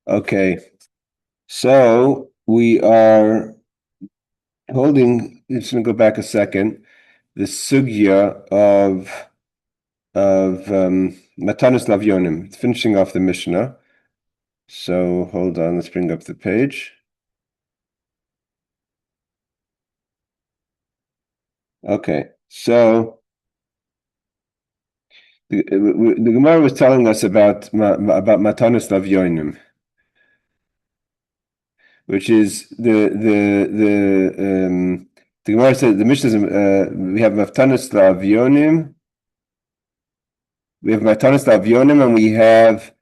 Okay, so we are holding. Just gonna go back a second. The sugya of Matanos Lavyonim. It's finishing off the Mishnah. So hold on. Let's bring up the page. Okay, so the Gemara was telling us about Matanos Lavyonim, which is the Gemara said the Mishnah we have Matanos Lavyonim. We have Matanos Lavyonim, and we have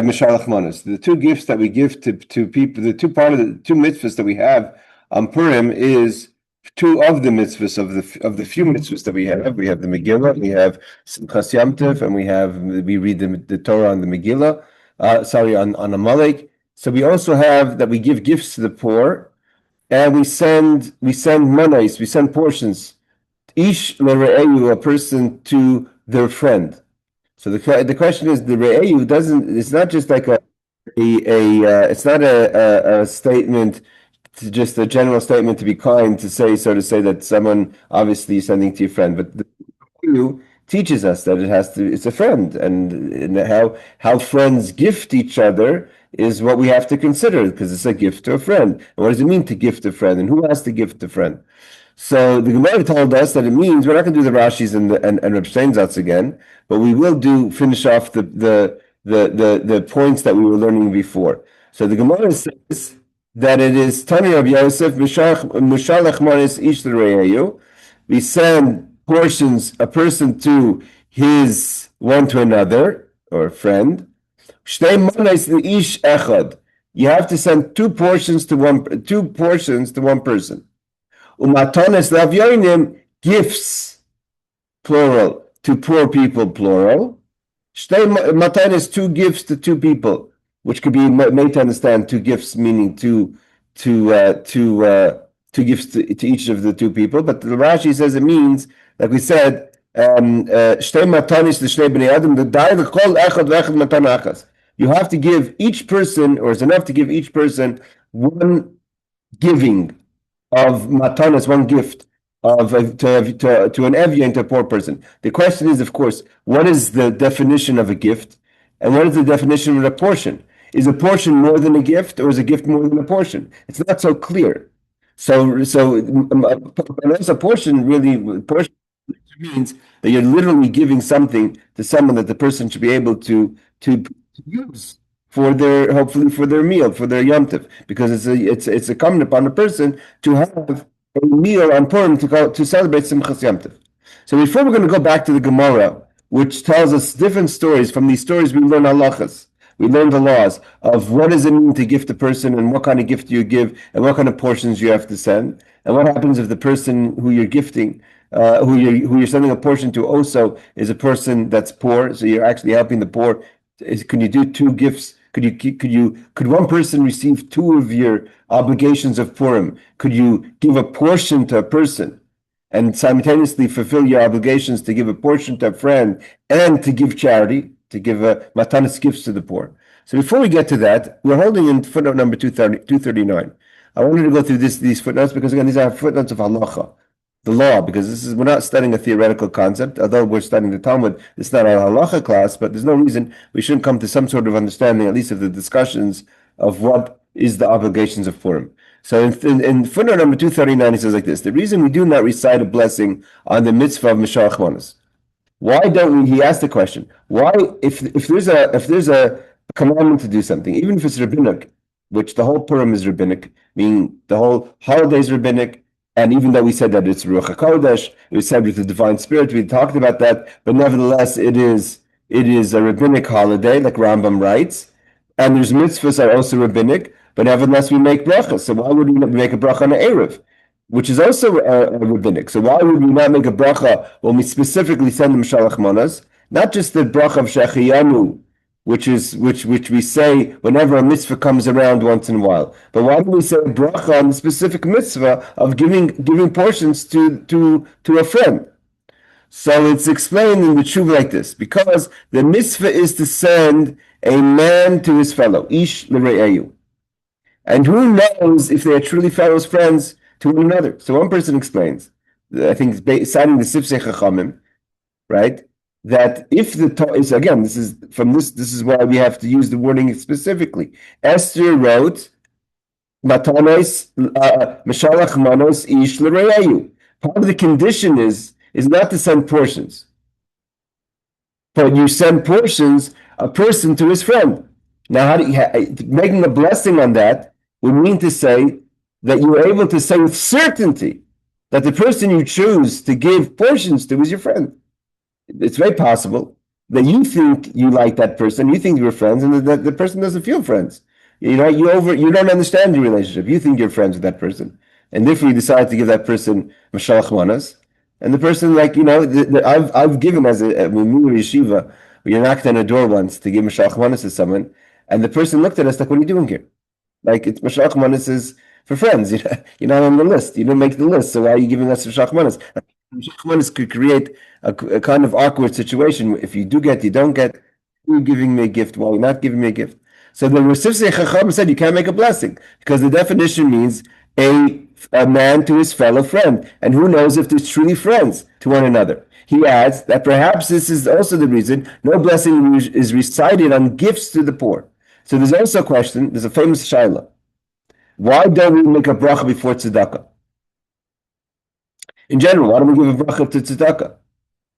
Mishloach Manos. The two gifts that we give to people, the two mitzvahs that we have on Purim is two of the mitzvahs of the few mitzvahs that we have. We have the Megillah, we have simcha, and we read the Torah on the Megillah. On Amalek. So we also have that we give gifts to the poor, and we send manos, we send portions, ish lere'eyu, a person to their friend. So the question is, the re'eyu it's not just like it's not a statement, just a general statement to be kind, to say that someone obviously is sending to your friend, but the re'eyu teaches us that it's a friend, and how friends gift each other is what we have to consider, because it's a gift to a friend. And what does it mean to gift a friend, and who has to gift a friend? So the Gemara told us that it means we're not going to do the Rashis and Reb Steinzatz again, but we will finish off the points that we were learning before. So the Gemara says that it is Tani Rabbi Yosef Mishalach Manis Ish L'Re'eyu. We send portions, a person to his one to another, or friend. Shtei Manis Ish Echad. You have to send two portions to one person. Matanos Lavyonim, gifts, plural, to poor people, plural. Shtei Matanos, two gifts to two people, which could be made to understand two gifts, meaning two gifts to each of the two people. But the Rashi says it means, like we said, Shtei Matanos l'shnei bnei adam, the dai l'kol echad v'echad matan achas. You have to give each person, or it's enough to give each person one giving of Matanos, one gift to an Evya, to a poor person. The question is, of course, what is the definition of a gift, and what is the definition of a portion? Is a portion more than a gift, or is a gift more than a portion? It's not so clear. So a portion means that you're literally giving something to someone that the person should be able to use for hopefully for their meal, for their Yom Tov, because it's incumbent upon a person to have a meal on Purim to celebrate Simchas Yom Tov. So before we're going to go back to the Gemara, which tells us different stories. From these stories we learn halachas. We learn the laws of what does it mean to gift a person, and what kind of gift you give, and what kind of portions you have to send, and what happens if the person who you're gifting, who you're sending a portion to, also is a person that's poor. So you're actually helping the poor. Can you do two gifts? Could one person receive two of your obligations of Purim? Could you give a portion to a person and simultaneously fulfill your obligations to give a portion to a friend and to give charity, to give Matanos gifts to the poor? So before we get to that, we're holding in footnote number 239. I wanted to go through these footnotes because, again, these are footnotes of halacha, the law, because we're not studying a theoretical concept. Although we're studying the Talmud, it's not a halacha class, but there's no reason we shouldn't come to some sort of understanding, at least of the discussions of what is the obligations of Purim. So in footnote number 239, he says like this: the reason we do not recite a blessing on the mitzvah of Mishloach Manos. Why don't we? He asked the question: why, if there's a commandment to do something, even if it's rabbinic, which the whole Purim is rabbinic, meaning the whole holiday is rabbinic. And even though we said that it's Ruach HaKodesh, it was said with the divine spirit, we talked about that, but nevertheless, it is a rabbinic holiday, like Rambam writes, and there's mitzvahs that are also rabbinic, but nevertheless, we make brachas. So why would we not make a bracha on an Erev, which is also rabbinic? So why would we not make a bracha when we specifically send them Mishloach Manos? Not just the bracha of Shechiyanu, which we say whenever a mitzvah comes around once in a while. But why do we say bracha on the specific mitzvah of giving portions to a friend? So it's explained in the tshuva like this, because the mitzvah is to send a man to his fellow, ish l're'eyu. And who knows if they are truly fellows, friends to one another? So one person explains, I think citing the Sifsei Chachamim, right? That if the Torah is, again, this is why we have to use the wording specifically. Esther wrote, Matanos, Mishloach Manos ish l're'eyu. Part of the condition is not to send portions, but you send portions, a person to his friend. Now, making a blessing on that would mean to say that you are able to say with certainty that the person you choose to give portions to is your friend. It's very possible that you think you like that person, you think you're friends, and that the person doesn't feel friends. You don't understand your relationship. You think you're friends with that person, and therefore you decide to give that person Mishloach Manos. And the person, I've given as a Mimur Yeshiva, we knocked on a door once to give Mishloach Manos to someone, and the person looked at us like, "What are you doing here? Like, it's Mishloach Manos is for friends. You're not on the list. You didn't make the list. So why are you giving us Mishloach Manos?" Mishloach Manos could create a kind of awkward situation. If you do get, you don't get. You're giving me a gift while you're not giving me a gift. So the Sifsei Chacham said you can't make a blessing because the definition means a man to his fellow friend, and who knows if they're truly friends to one another. He adds that perhaps this is also the reason no blessing is recited on gifts to the poor. So there's also a question, there's a famous shaila. Why don't we make a bracha before tzedakah? In general, why don't we give a bracha to tzedakah?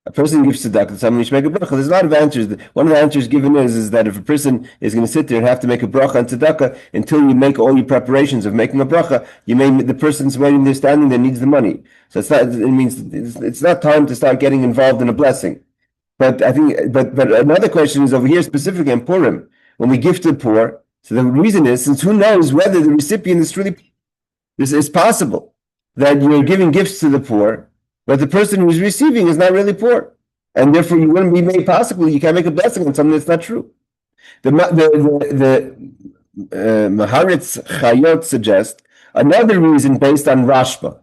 A person gives tzedakah to someone, you should make a bracha. There's a lot of answers. One of the answers given is that if a person is going to sit there and have to make a bracha on tzedakah, until you make all your preparations of making a bracha, the person's waiting there, standing there, needs the money. So it's not time to start getting involved in a blessing. But I think, but another question is over here specifically in Purim, when we give to the poor. So the reason is, since who knows whether the recipient is truly, this is possible that you're giving gifts to the poor, but the person who's receiving is not really poor, and therefore you wouldn't be made possible. You can't make a blessing on something that's not true. The Maharitz Chayot suggests another reason based on Rabbah.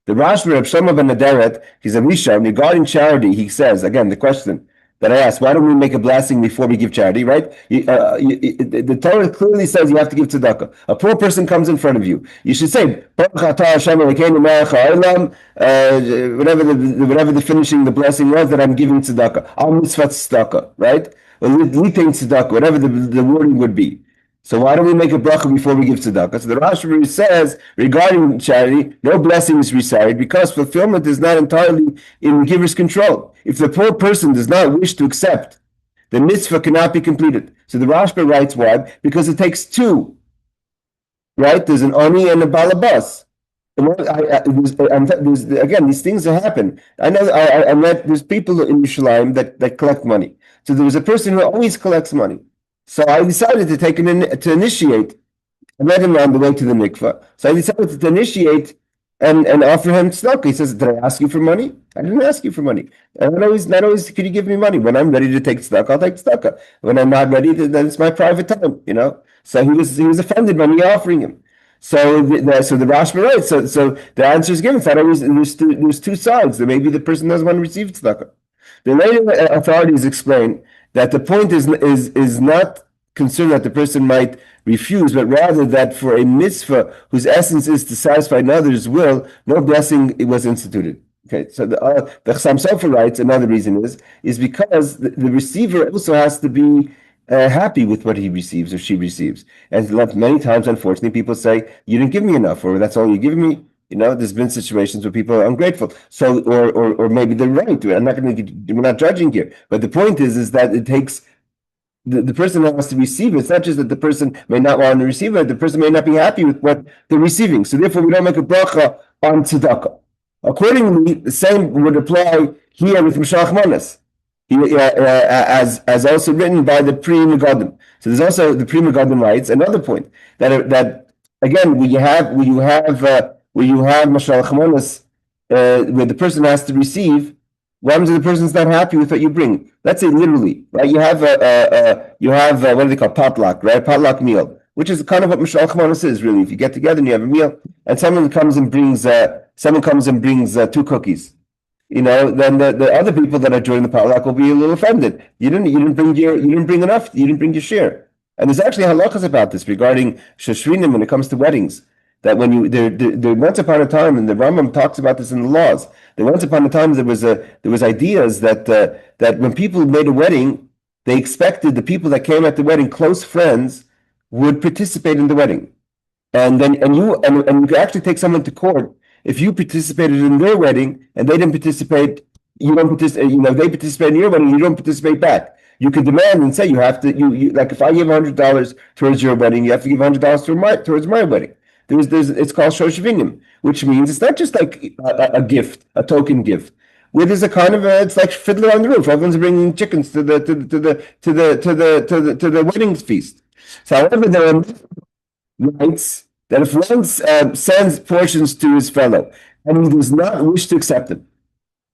The Rabbah of Shlomo ben Aderet, he's a Rishon regarding charity. He says again the question that I asked: why don't we make a blessing before we give charity? Right? The Torah clearly says you have to give tzedakah. A poor person comes in front of you. You should say, whatever the finishing the blessing was, that I'm giving tzedakah. Al mitzvot tzedakah, right? Or litain tzedakah, whatever the wording would be. So why don't we make a bracha before we give tzedakah? So the Rashi says regarding charity, no blessing is recited because fulfillment is not entirely in the giver's control. If the poor person does not wish to accept, the mitzvah cannot be completed. So the Rashi writes why? Because it takes two. Right? There's an ani and a balabas. Again, these things that happen. I know I met there's people in Yerushalayim that collect money. So there was a person who always collects money. So I decided to initiate. I met him on the way to the mikvah. So I decided to initiate and offer him tzedakah. He says, "Did I ask you for money? I didn't ask you for money. And not always could you give me money. When I'm ready to take tzedakah, I'll take tzedakah. When I'm not ready, then it's my private time, So he was offended by me offering him. So the Rashi writes. So the answer is given. There's two sides. There may be the person doesn't want to receive tzedakah. The later authorities explain that the point is not concerned that the person might refuse, but rather that for a mitzvah whose essence is to satisfy another's will, no blessing was instituted. Okay, so the Chassam Sofer writes another reason is because the receiver also has to be happy with what he receives or she receives. And many times, unfortunately, people say, "You didn't give me enough," or "That's all you give me." There's been situations where people are ungrateful. So, or maybe they're right. We're not judging here. But the point is that it takes the person that has to receive it. It's not just that the person may not want to receive it. The person may not be happy with what they're receiving. So therefore, we don't make a bracha on tzedakah. Accordingly, the same would apply here with Mishloach Manos, as also written by the Pri Megadim. So there's also the Pri Megadim writes another point that again, when you have Mishloach Manos, where the person has to receive, what happens if the person's not happy with what you bring? Let's say literally, right? You have what do they call potluck, right? Potluck meal, which is kind of what Mishloach Manos is really. If you get together and you have a meal, and someone comes and brings 2 cookies, then the other people that are joining the potluck will be a little offended. You didn't bring enough. You didn't bring your share. And there's actually halachas about this regarding shoshvinim when it comes to weddings. That when there once upon a time, and the Rambam talks about this in the laws. There once upon a time there was ideas that when people made a wedding, they expected the people that came at the wedding, close friends, would participate in the wedding. And you could actually take someone to court if you participated in their wedding and they didn't participate. You don't participate. They participate in your wedding, you don't participate back. You could demand and say you have to. You like if I give $100 towards your wedding, you have to give $100 towards my wedding. It's called shoshvinim, which means it's not just like a gift, a token gift. Where there's a kind of it's like Fiddler on the Roof. Everyone's bringing chickens to the wedding feast. So, however, there are rights that if one sends portions to his fellow and he does not wish to accept them,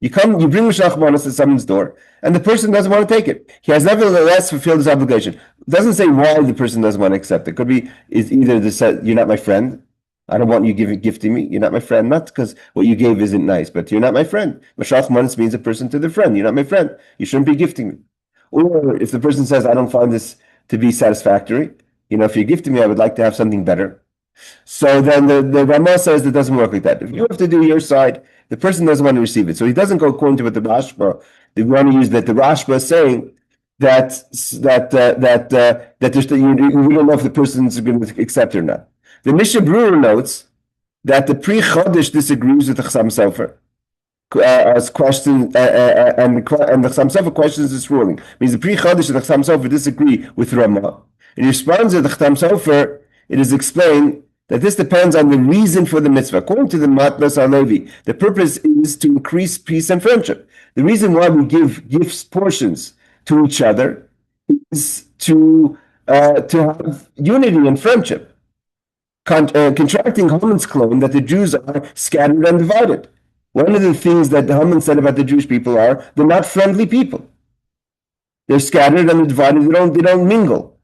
you bring Mishloach Manos to someone's door, and the person doesn't want to take it. He has nevertheless fulfilled his obligation. It doesn't say why the person doesn't want to accept it. Could be is either you're not my friend. I don't want you gifting me. You're not my friend. Not because what you gave isn't nice, but you're not my friend. Mishloach Manos means a person to the friend. You're not my friend. You shouldn't be gifting me. Or if the person says, I don't find this to be satisfactory, if you're gifting me, I would like to have something better. So then the Rabbah says it doesn't work like that. If you have to do your side, the person doesn't want to receive it. So he doesn't go according to what the Rashba. They want to use that the Rashba is saying that you don't know if the person's going to accept it or not. The Mishnah Brewer notes that the Pri Chodesh disagrees with the Chassam Sofer as question, and the Chassam Sofer questions this ruling. It means the Pri Chodesh and the Chassam Sofer disagree with Ramah. In response to the Chassam Sofer, it is explained that this depends on the reason for the mitzvah. According to the Matanos Alevi, the purpose is to increase peace and friendship. The reason why we give gifts portions to each other is to have unity and friendship. Contracting Haman's claim that the Jews are scattered and divided. One of the things that Haman said about the Jewish people are they're not friendly people. They're scattered and they're divided. They don't mingle.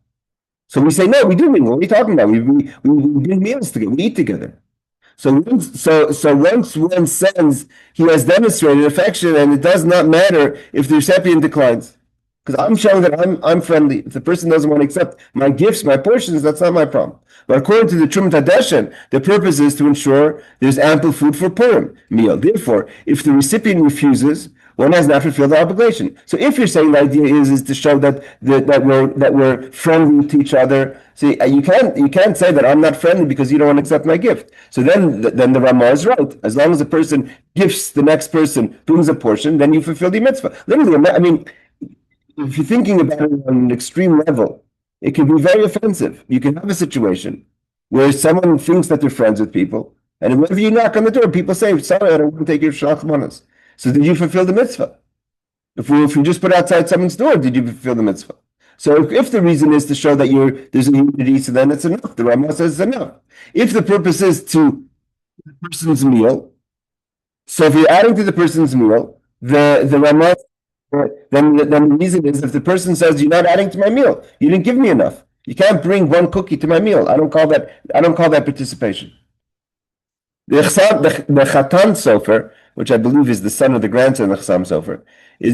So we say, no, we do mingle. What are you talking about? We bring meals together. We eat together. So once one sends, he has demonstrated affection, and it does not matter if the recipient declines. Because I'm showing that I'm friendly. If the person doesn't want to accept my gifts, my portions, that's not my problem. But according to the Trumat Hadeshen, the purpose is to ensure there's ample food for Purim meal. Therefore, if the recipient refuses, one has not fulfilled the obligation. So if you're saying the idea is to show that we're friendly to each other, see, you can't say that I'm not friendly because you don't want to accept my gift. So then the Ramah is right. As long as the person gifts the next person, brings a portion, then you fulfill the mitzvah. Literally, I mean, if you're thinking about it on an extreme level, it can be very offensive. You can have a situation where someone thinks that they're friends with people, and whenever you knock on the door, people say, sorry, I don't want to take your Shalach Manos. So did you fulfill the mitzvah? If you just put outside someone's door, did you fulfill the mitzvah? So if the reason is to show that there's a unity, so then it's enough. The Ramah says it's enough. If the purpose is to the person's meal, so if you're adding to the person's meal, the Ramah, then the reason is if the person says you're not adding to my meal, you didn't give me enough. You can't bring one cookie to my meal. I don't call that participation. The Chatan Sofer, which I believe is the son of the grandson of Chassam Sofer,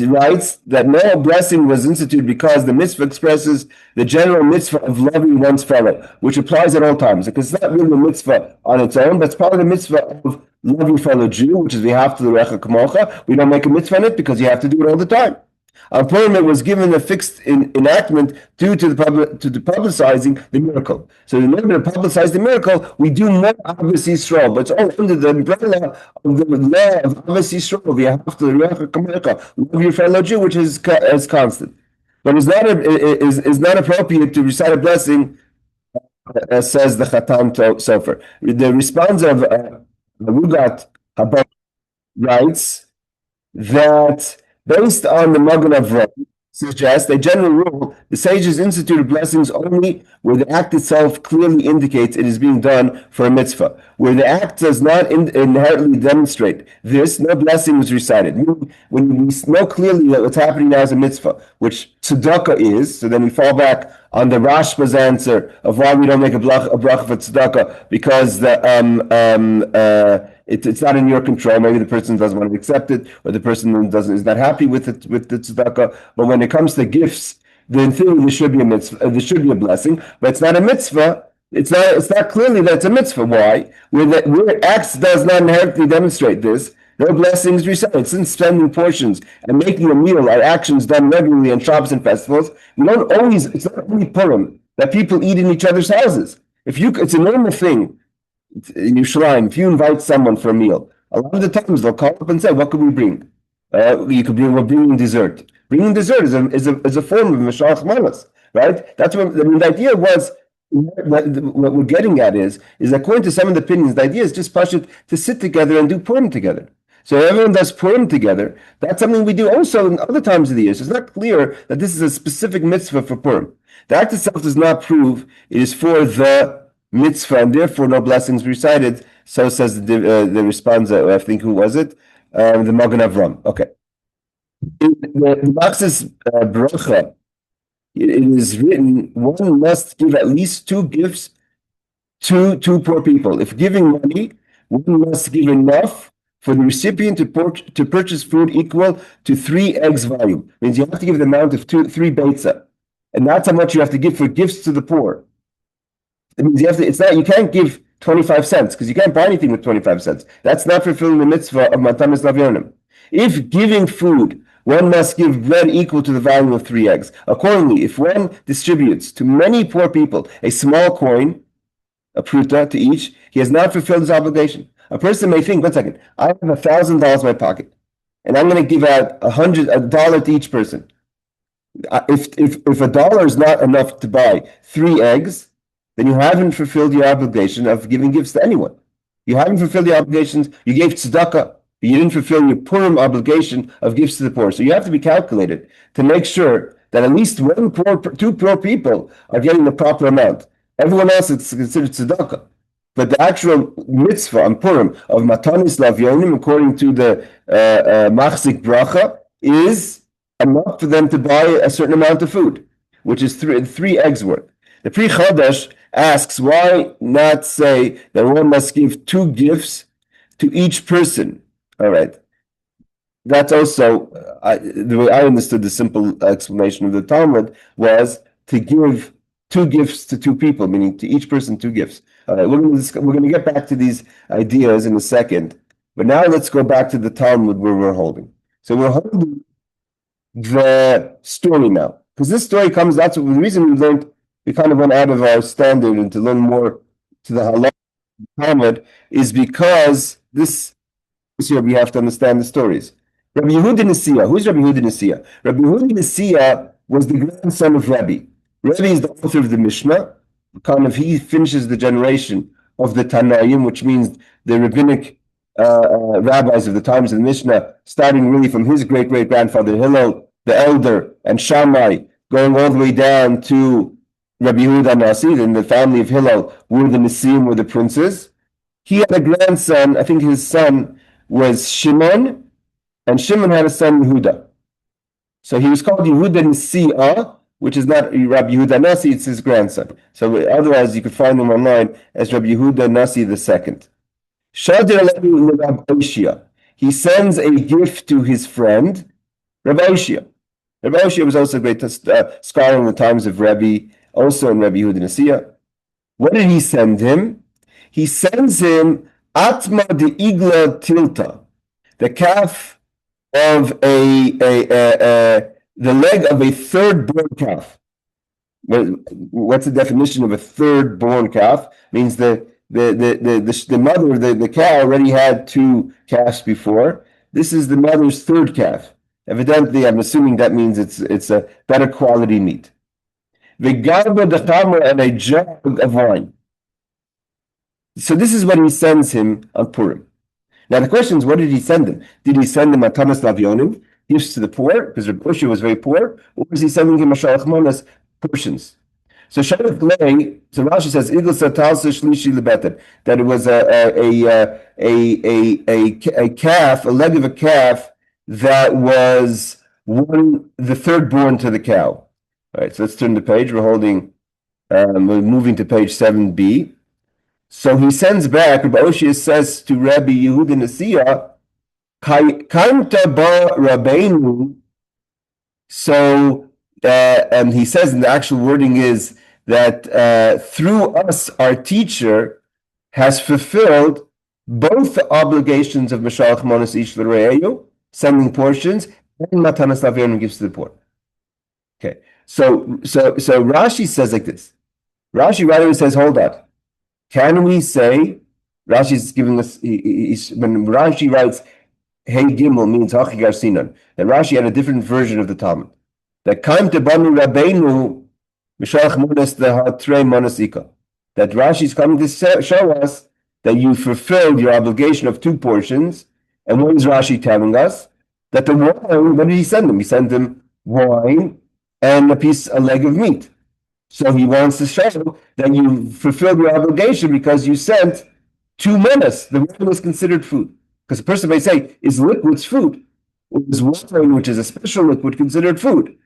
writes that no blessing was instituted because the mitzvah expresses the general mitzvah of loving one's fellow, which applies at all times. Because it's not really a mitzvah on its own, but it's part of the mitzvah of love your fellow Jew, which is we have to do Recha Kamocha. We don't make a mitzvah on it because you have to do it all the time. On Purim, it was given a fixed enactment due to the publicizing the miracle. So in order to publicize the miracle, we do more Avos Yisrael, but it's all under the umbrella of the law of Avos Yisrael. We have to love your fellow Jew, which is constant. But it's not appropriate to recite a blessing, says the Chatan Sofer. The response of Rugat Habab writes that based on the Magen Avraham, suggests a general rule: the sages instituted blessings only where the act itself clearly indicates it is being done for a mitzvah. Where the act does not inherently demonstrate this, no blessing was recited. When we know clearly that what's happening now is a mitzvah, which tzedakah is. So then we fall back on the Rashba's answer of why we don't make a bracha for tzedakah, because it's not in your control. Maybe the person doesn't want to accept it, or the person is not happy with it, with the tzedakah. But when it comes to gifts, then in theory there should be a mitzvah, there should be a blessing, but it's not a mitzvah. It's not clearly that it's a mitzvah. Why? Where Acts does not inherently demonstrate this, no blessings recited. Since spending portions and making a meal are actions done regularly on Shabbos and festivals, it's not only Purim that people eat in each other's houses. It's a normal thing in Yerushalayim. If you invite someone for a meal, a lot of the times they'll call up and say, "What can we bring?" We're bringing dessert. Bringing dessert is a form of Mishloach Manos, right? That's what the idea was. What we're getting at is according to some of the opinions, the idea is just pashut to sit together and do Purim together. So everyone does Purim together. That's something we do also in other times of the year. So it's not clear that this is a specific mitzvah for Purim. The act itself does not prove it is for the mitzvah, and therefore no blessings recited. So says the responsa. I think, who was it? The Magen Avram. Okay. In the Max's bracha, it is written, one must give at least 2 gifts to poor people. If giving money, one must give enough for the recipient to purchase food equal to 3 eggs volume. Means you have to give the amount of 3 beitza. And that's how much you have to give for gifts to the poor. It means you can't give 25 cents, because you can't buy anything with 25 cents. That's not fulfilling the mitzvah of Matanos Lavyonim. If giving food, one must give bread equal to the value of 3 eggs. Accordingly, if one distributes to many poor people a small coin, a pruta to each, he has not fulfilled his obligation. A person may think, one second, I have $1,000 in my pocket, and I'm going to give out $100 to each person. If $1 is not enough to buy 3 eggs, then you haven't fulfilled your obligation of giving gifts to anyone. You haven't fulfilled the obligations. You gave tzedakah, but you didn't fulfill your Purim obligation of gifts to the poor. So you have to be calculated to make sure that at least 2 poor people are getting the proper amount. Everyone else is considered tzedakah. But the actual mitzvah on Purim of Matanos Lavyonim, according to the Machzik Bracha, is enough for them to buy a certain amount of food, which is 3 eggs worth. The Pri Chodesh asks, why not say that one must give 2 gifts to each person? All right. That's also, the way I understood the simple explanation of the Talmud was to give 2 gifts to 2 people, meaning to each person 2 gifts. All right, we're going to get back to these ideas in a second, but now let's go back to the Talmud where we're holding. So we're holding the story now, because this story comes. That's the reason we kind of went out of our standard and to learn more to the halachic Talmud is because this year we have to understand the stories. Rabbi Yehuda Nesiya. Who's Rabbi Yehuda Nesiya? Rabbi Yehuda Nesiya was the grandson of Rabbi. Rabbi is the author of the Mishnah. He finishes the generation of the Tanaim, which means the rabbinic rabbis of the times of the Mishnah, starting really from his great-great-grandfather Hillel, the elder, and Shammai, going all the way down to Rabbi Yehuda Nasi. Then the family of Hillel were the Nesiim, were the princes. He had a grandson. I think his son was Shimon, and Shimon had a son, Yehuda. So he was called Yehuda Nesiya, which is not Rabbi Yehuda Nasi, it's his grandson. So otherwise, you could find him online as Rabbi Yehuda Nasi II. He sends a gift to his friend, Rabbi Oshia. Rabbi Oshia was also a great scholar in the times of Rabbi, also in Rabbi Yehuda Nesiya. What did he send him? He sends him Atma de Igla Tilta, the calf of the leg of a third-born calf. What's the definition of a third-born calf? Means the mother, the cow already had 2 calves before. This is the mother's 3rd calf. Evidently, I'm assuming that means it's a better quality meat. V'garba d'chamer, and a jug of wine. So this is what he sends him on Purim. Now the question is, what did he send him? Did he send him Matanos Lavyonim, gifts to the poor, because Rabbi Oshia was very poor, or was he sending him Mishloach Manos, portions? So Rashi says that it was a calf, a leg of a calf that was the 3rd born to the cow. All right, so let's turn the page. We're moving to page 7b. So he sends back, Rabbi Oshia says to Rabbi Yehuda Nasiya, Kaimta ba Rabbeinu. So, and he says, and the actual wording is that through us, our teacher has fulfilled both the obligations of Mishloach Manos Ish L'Re'eyu, sending portions, and Matanos L'Avionim, gives to the poor. Okay, so Rashi says like this. Rashi right away says, hold on. Can we say, Rashi's giving us, when Rashi writes, Hey Gimel means Hachigar Sinan, that Rashi had a different version of the Talmud. That Kaim Tebanu Rabbeinu Mishloach Manos L'Hatre Manos Ika. That Rashi is coming to show us that you fulfilled your obligation of 2 portions. And what is Rashi telling us? That the wine, what did he send them? He sent them wine and a leg of meat. So he wants to show that you fulfilled your obligation because you sent 2 manos. The wine was considered food. Because a person may say, is liquids food? Is wine, which is a special liquid, considered food?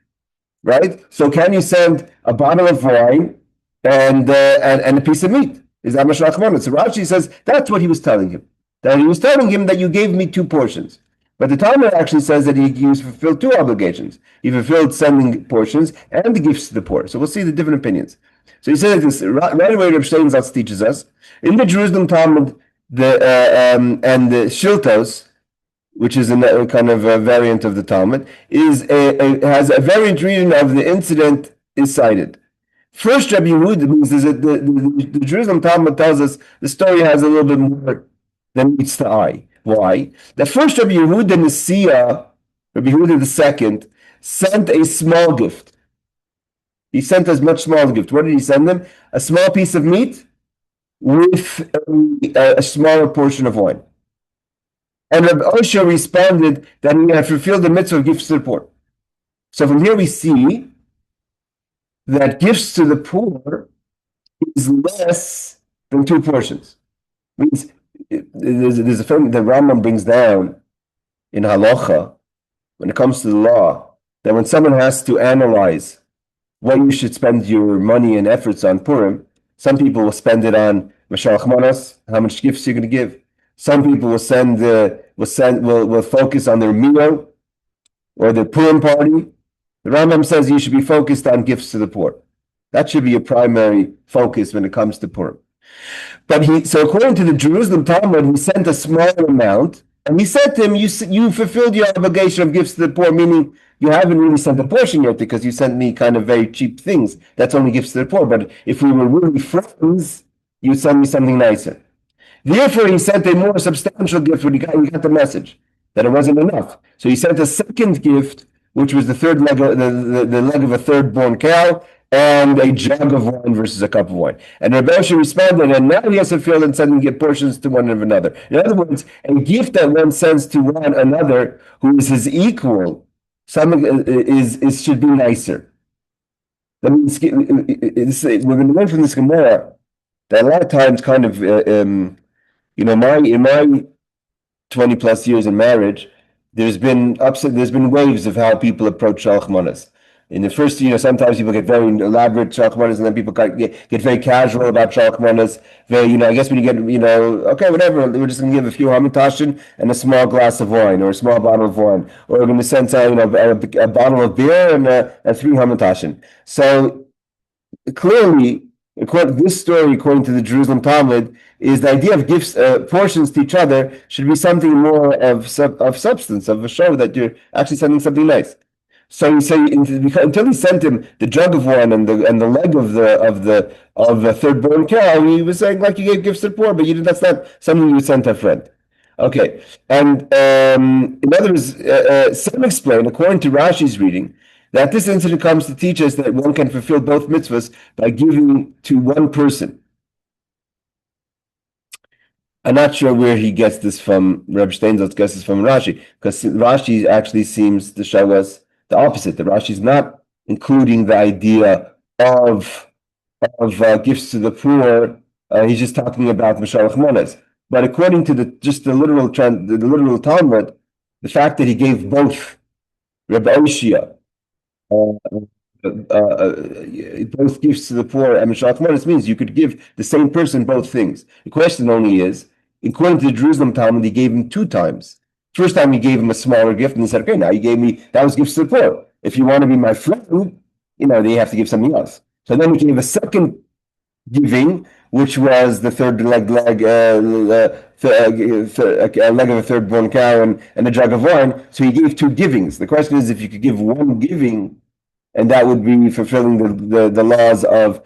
Right? So can you send a bottle of wine and a piece of meat? Is that Mishloach Manos? So Rashi says that's what he was telling him. That he was telling him that you gave me 2 portions. But the Talmud actually says that he fulfilled 2 obligations. He fulfilled sending portions and the gifts to the poor. So we'll see the different opinions. So he says this right away. Rabbi Steinsaltz teaches us in the Jerusalem Talmud, and the Shiltos, which is a kind of a variant of the Talmud, has a variant reading of the incident is cited. First, Rabbi Yehuda means the Jerusalem Talmud tells us the story has a little bit more than meets the eye. Why? The first Rabbi Yehuda Nasiya, Rabbi Yehuda II, sent a small gift. He sent a much smaller gift. What did he send them? A small piece of meat with a smaller portion of wine. And Rabbi Osha responded that he had fulfilled the mitzvah of gifts to the poor. So from here we see that gifts to the poor is less than 2 portions. Means there's a film that Rambam brings down in halacha when it comes to the law, that when someone has to analyze what you should spend your money and efforts on Purim, some people will spend it on Mishloach Manos, how much gifts you're going to give. Some people will focus on their meal or their Purim party. The Rambam says you should be focused on gifts to the poor. That should be your primary focus when it comes to Purim. But so according to the Jerusalem Talmud, he sent a small amount, and he said to him, you fulfilled your obligation of gifts to the poor, meaning you haven't really sent a portion yet because you sent me kind of very cheap things. That's only gifts to the poor. But if we were really friends, you'd send me something nicer. Therefore, he sent a more substantial gift when he got the message that it wasn't enough. So he sent a second gift, which was the leg of a third-born cow, and a jug of wine versus a cup of wine. And Rabbi Osha responded, and now he has to fill and send and give portions to one another. In other words, a gift that one sends to one another who is his equal, should be nicer. That means we're going to learn from this Gemara that a lot of times, kind of, in my 20 plus years in marriage, there's been waves of how people approach Shalach Manos. In the first, sometimes people get very elaborate Shalach Manos, and then people get very casual about Shalach Manos. I guess when you get, okay, whatever, we're just going to give a few hamantashen and a small glass of wine, or a small bottle of wine, or we're going to send a bottle of beer and 3 hamantashen. So clearly, this story, according to the Jerusalem Talmud, is the idea of gifts, portions to each other should be something more of substance, of a show that you're actually sending something nice. So he said until he sent him the jug of wine and the leg of the third-born cow, he was saying like you gave gifts to the poor, but that's not something you sent a friend. Okay, and in other words, some explain, according to Rashi's reading, that this incident comes to teach us that one can fulfill both mitzvahs by giving to one person. I'm not sure where he gets this from. Rabbi Steinsaltz gets this from Rashi, because Rashi actually seems to show us the opposite. The Rashi is not including the idea of gifts to the poor. He's just talking about Mishloach Manos. But according to the literal Talmud, the fact that he gave both Rabbi Oshia both gifts to the poor and Mishloach Manos means you could give the same person both things. The question only is, according to the Jerusalem Talmud, he gave him 2 times. First time he gave him a smaller gift, and he said, okay, now you gave me, that was gifts to the poor. If you want to be my friend, then you have to give something else. So then he gave a second giving, which was the third leg of a third born cow and a jug of wine. So he gave 2 givings. The question is if you could give 1 giving, and that would be fulfilling the laws of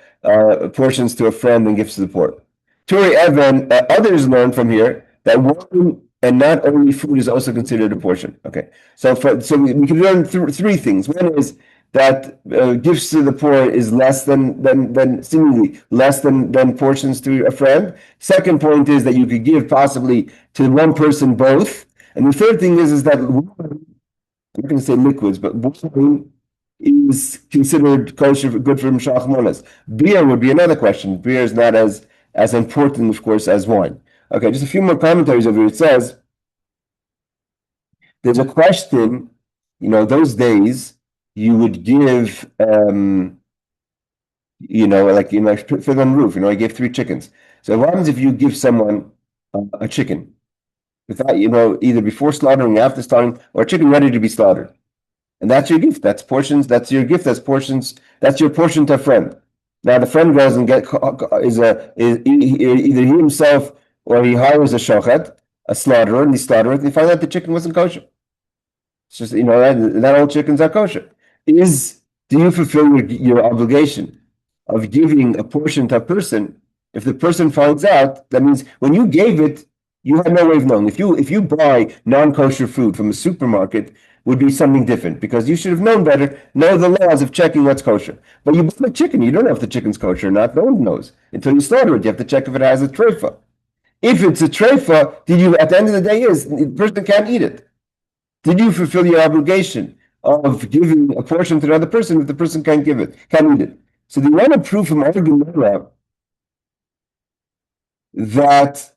portions to a friend and gifts to the poor. Turi Evan, others learn from here that wine and not only food is also considered a portion. Okay, so we can learn 3 things. One is that gifts to the poor is less than seemingly less than portions to a friend. Second point is that you could give possibly to one person both. And the third thing is that wine, I'm not going to say liquids, but wine is considered kosher, good for Mishloach Manos. Beer would be another question. Beer is not as important, of course, as wine. Okay, just a few more commentaries over here. It says there's a question. Those days you would give, like fit on the roof. I gave 3 chickens. So what happens if you give someone a chicken without, either before slaughtering, after slaughtering, or a chicken ready to be slaughtered? And that's your gift. That's portions. That's your gift. That's portions. That's your portion to a friend. Now the friend goes and either he himself or he hires a shochet, a slaughterer, and he slaughters it, and he finds out the chicken wasn't kosher. It's just not all chickens are kosher. Do you fulfill your obligation of giving a portion to a person? If the person finds out, that means when you gave it, you had no way of knowing. If you buy non-kosher food from a supermarket, would be something different because you should have known better, know the laws of checking what's kosher. But you buy a chicken, you don't know if the chicken's kosher or not. No one knows until you slaughter it. You have to check if it has a treifa. If it's a treifa, at the end of the day, the person can't eat it. Did you fulfill your obligation of giving a portion to another person if the person can't eat it? So they want to prove from our Gemara that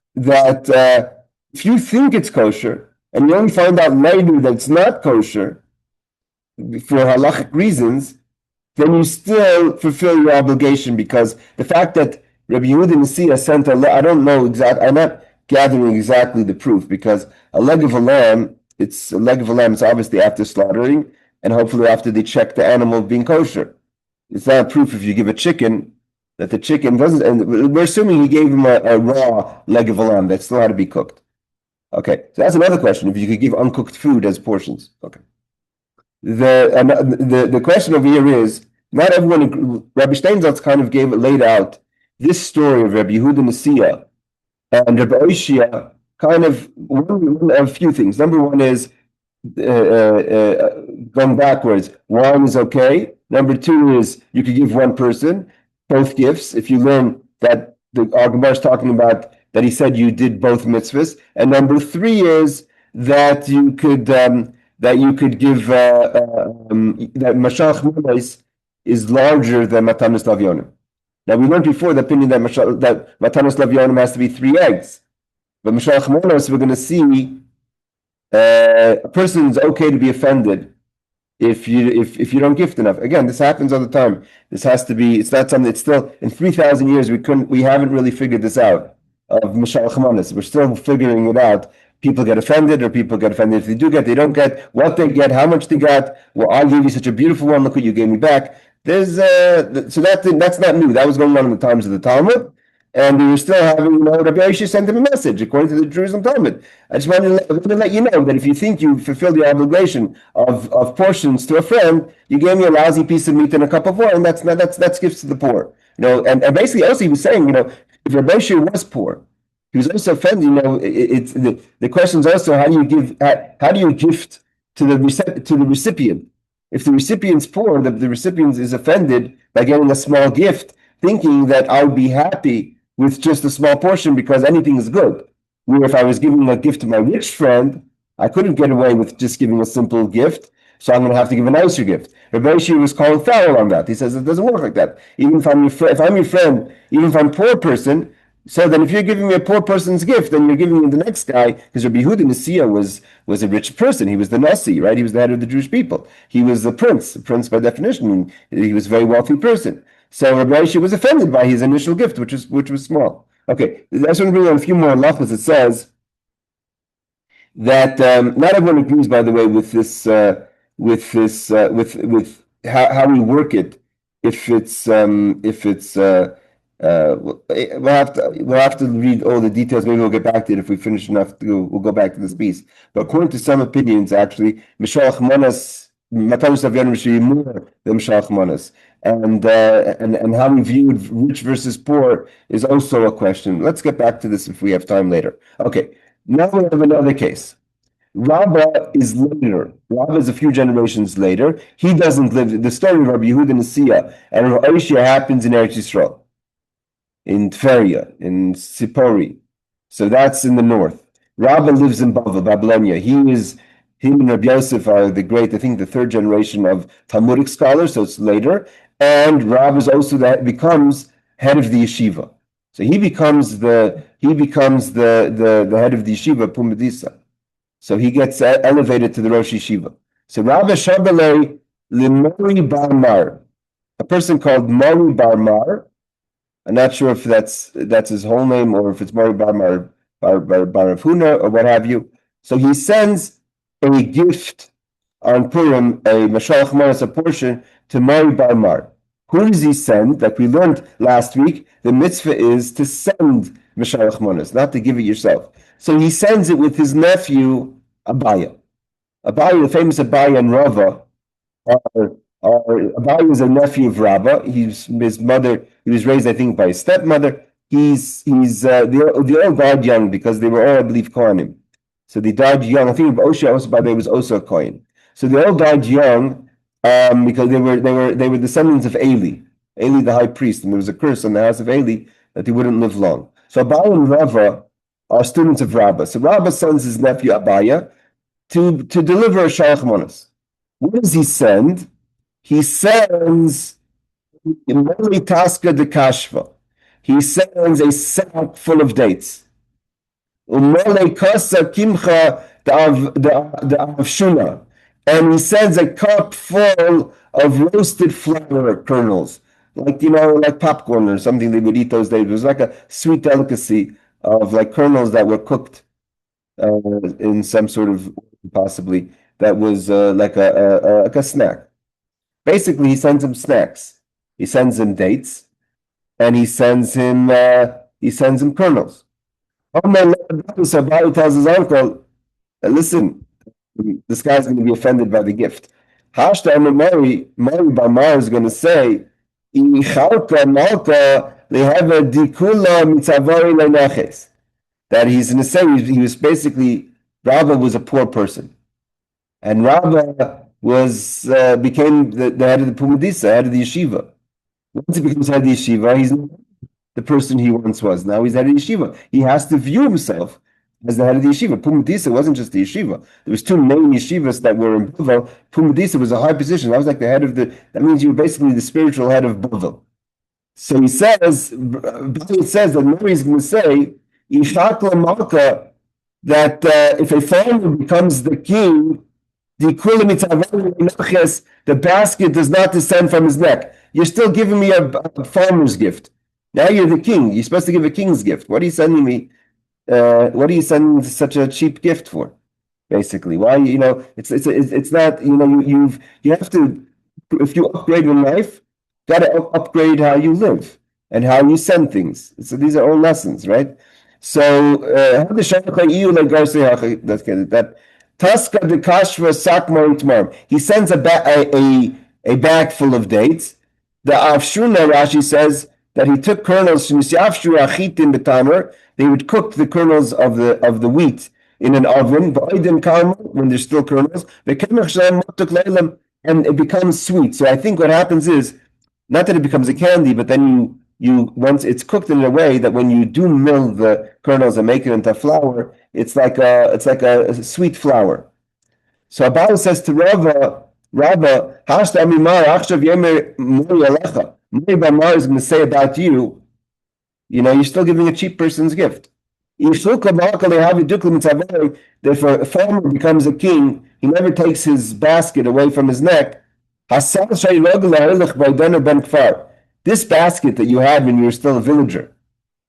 if you think it's kosher and you only find out later that it's not kosher for halachic reasons, then you still fulfill your obligation because the fact that Rabbi Yehuda Nasiya sent I don't know exactly, I'm not gathering exactly the proof because a leg of a lamb, it's obviously after slaughtering and hopefully after they check the animal being kosher. It's not a proof if you give a chicken that the chicken doesn't, and we're assuming he gave him a raw leg of a lamb that still had to be cooked. Okay, so that's another question. If you could give uncooked food as portions, okay. The question over here is not everyone. Rabbi Steinsaltz kind of laid out this story of Rabbi Yehuda Nasiya and Rabbi Oishia. Kind of a few things. Number one is going backwards. Wine is okay. Number 2 is you could give one person both gifts. If you learn that our Gemara is talking about that he said you did both mitzvahs, and number 3 is that you could give that Mishloach Manos is larger than Matanos Lavyonim. Now we learned before the opinion that Matanos Lavyonim has to be 3 eggs, but Mishloach Manos we're going to see a person is okay to be offended if you don't gift enough. Again, this happens all the time. This has to be. It's not something. It's still in 3,000 years we haven't really figured this out. Of Mishloach Manos, we're still figuring it out. People get offended, or people get offended if they do get. They don't get what they get, how much they got. Well, I gave you such a beautiful one. Look what you gave me back. There's so that's not new. That was going on in the times of the Talmud, and we were still having. Rabbi Oishia sent him a message according to the Jerusalem Talmud. I just wanted to let you know that if you think you fulfilled your obligation of portions to a friend, you gave me a lousy piece of meat and a cup of wine. That's gifts to the poor. And basically also he was saying, if Rabbi Oishia was poor, he was also offended. It's the question is also how do you gift to the recipient? If the recipient's poor, the recipient is offended by getting a small gift, thinking that I would be happy with just a small portion because anything is good. Where if I was giving a gift to my rich friend, I couldn't get away with just giving a simple gift, so I'm going to have to give a nicer gift. Rabbi Oishia was calling foul on that. He says it doesn't work like that. Even if I'm your friend, even if I'm a poor person, So then if you're giving me a poor person's gift, then you're giving me the next guy, because Rabbi Yehuda Nasiya was a rich person. He was the Nasi, right? He was the head of the Jewish people. He was a prince by definition. He was a very wealthy person. So Rabbi Ashi was offended by his initial gift, which was small. Okay, I just want to bring on a few more halachos. It says that not everyone agrees, by the way, with how we work it. If it's we'll have to read all the details. Maybe we'll get back to it if we finish enough. We'll go back to this piece. But according to some opinions, actually, Mishloach Manos, Matanos should be more than Mishloach Manos, and how we viewed rich versus poor is also a question. Let's get back to this if we have time later. Okay, now we have another case. Rabbah is later. Rabbah is a few generations later. He doesn't live. The story of Rabbi Yehuda Nasiya and Rabbi Oishia happens in Eretz Yisrael, in Tveria, in Sipori. So that's in the north. Rabbah lives in Babylonia. Him and Rabbi Yosef are the great, I think, the third generation of Talmudic scholars, so it's later. And Rabbah is also becomes head of the yeshiva. So he becomes the head of the yeshiva, Pumbedisa. So he gets elevated to the Rosh Yeshiva. So Rabbah Shabbalei Limori Bar Mar, a person called Mori Bar Mar. I'm not sure if that's his whole name or if it's Mori Bar Mar Bar Rav Huna or what have you. So he sends a gift on Purim, a Mishloach Manos, a portion to Mori Bar Mar. Who does he send? Like we learned last week, the mitzvah is to send Mishloach Manos, not to give it yourself. So he sends it with his nephew, Abaya. Abaya, the famous Abaya and Rabbah, Abaya is a nephew of Rabbah. His mother, he was raised, I think, by his stepmother. They all died young because they were all, I believe, Kohanim. So they died young. I think Oshia also, by the way, was also a Kohen. So they all died young because they were descendants of Eli the high priest, and there was a curse on the house of Eli that they wouldn't live long. So Abaya and Rabbah are students of Rabbah. So Rabbah sends his nephew Abaya to deliver a Shalach Manos. What does he send? He sends Moli Taska de Kashva. He sends a sack full of dates. Umole Kasa Kimcha de Avshuna. And he sends a cup full of roasted flour kernels, like popcorn or something they would eat those days. It was like a sweet delicacy of like kernels that were cooked in some sort of, possibly, that was like a snack. Basically, he sends him snacks. He sends him dates, and he sends him kernels. Abaya tells his uncle, "Listen, this guy's going to be offended by the gift." Hashta Mori Bamar is going to say, that he's going to say he was basically, Rabbah was a poor person, and Rabbah became the head of the Pumbedisa, head of the yeshiva. Once he becomes head of the yeshiva, he's not the person he once was. Now he's head of the yeshiva. He has to view himself as the head of the yeshiva. Pumbedisa wasn't just the yeshiva. There was two main yeshivas that were in Bavel. Pumbedisa was a high position. That was like the head of that means you were basically the spiritual head of Bavel. So he says that Mary is going to say, that if a farmer becomes the king, the basket does not descend from his neck. You're still giving me a farmer's gift. Now you're the king. You're supposed to give a king's gift. What are you sending me? What are you sending such a cheap gift for? Basically, why? It's not. You have to. If you upgrade in life, got to upgrade how you live and how you send things. So these are all lessons, right? So that Taska de Kashva Sakmar Itmar. He sends a bag full of dates. The Avshuna, Rashi says that he took kernels. They would cook the kernels of the wheat in an oven, when there's still kernels, and it becomes sweet. So I think what happens is, not that it becomes a candy, but then you once it's cooked in a way that when you do mill the kernels and make it into flour, it's like a sweet flour. So Abba says to Rabbah, Hashta Amimar Achshav Yemer Mori Alecha. Mori Bamar is going to say about you You're still giving a cheap person's gift. Therefore, if a farmer becomes a king, he never takes his basket away from his neck. This basket that you had when you were still a villager,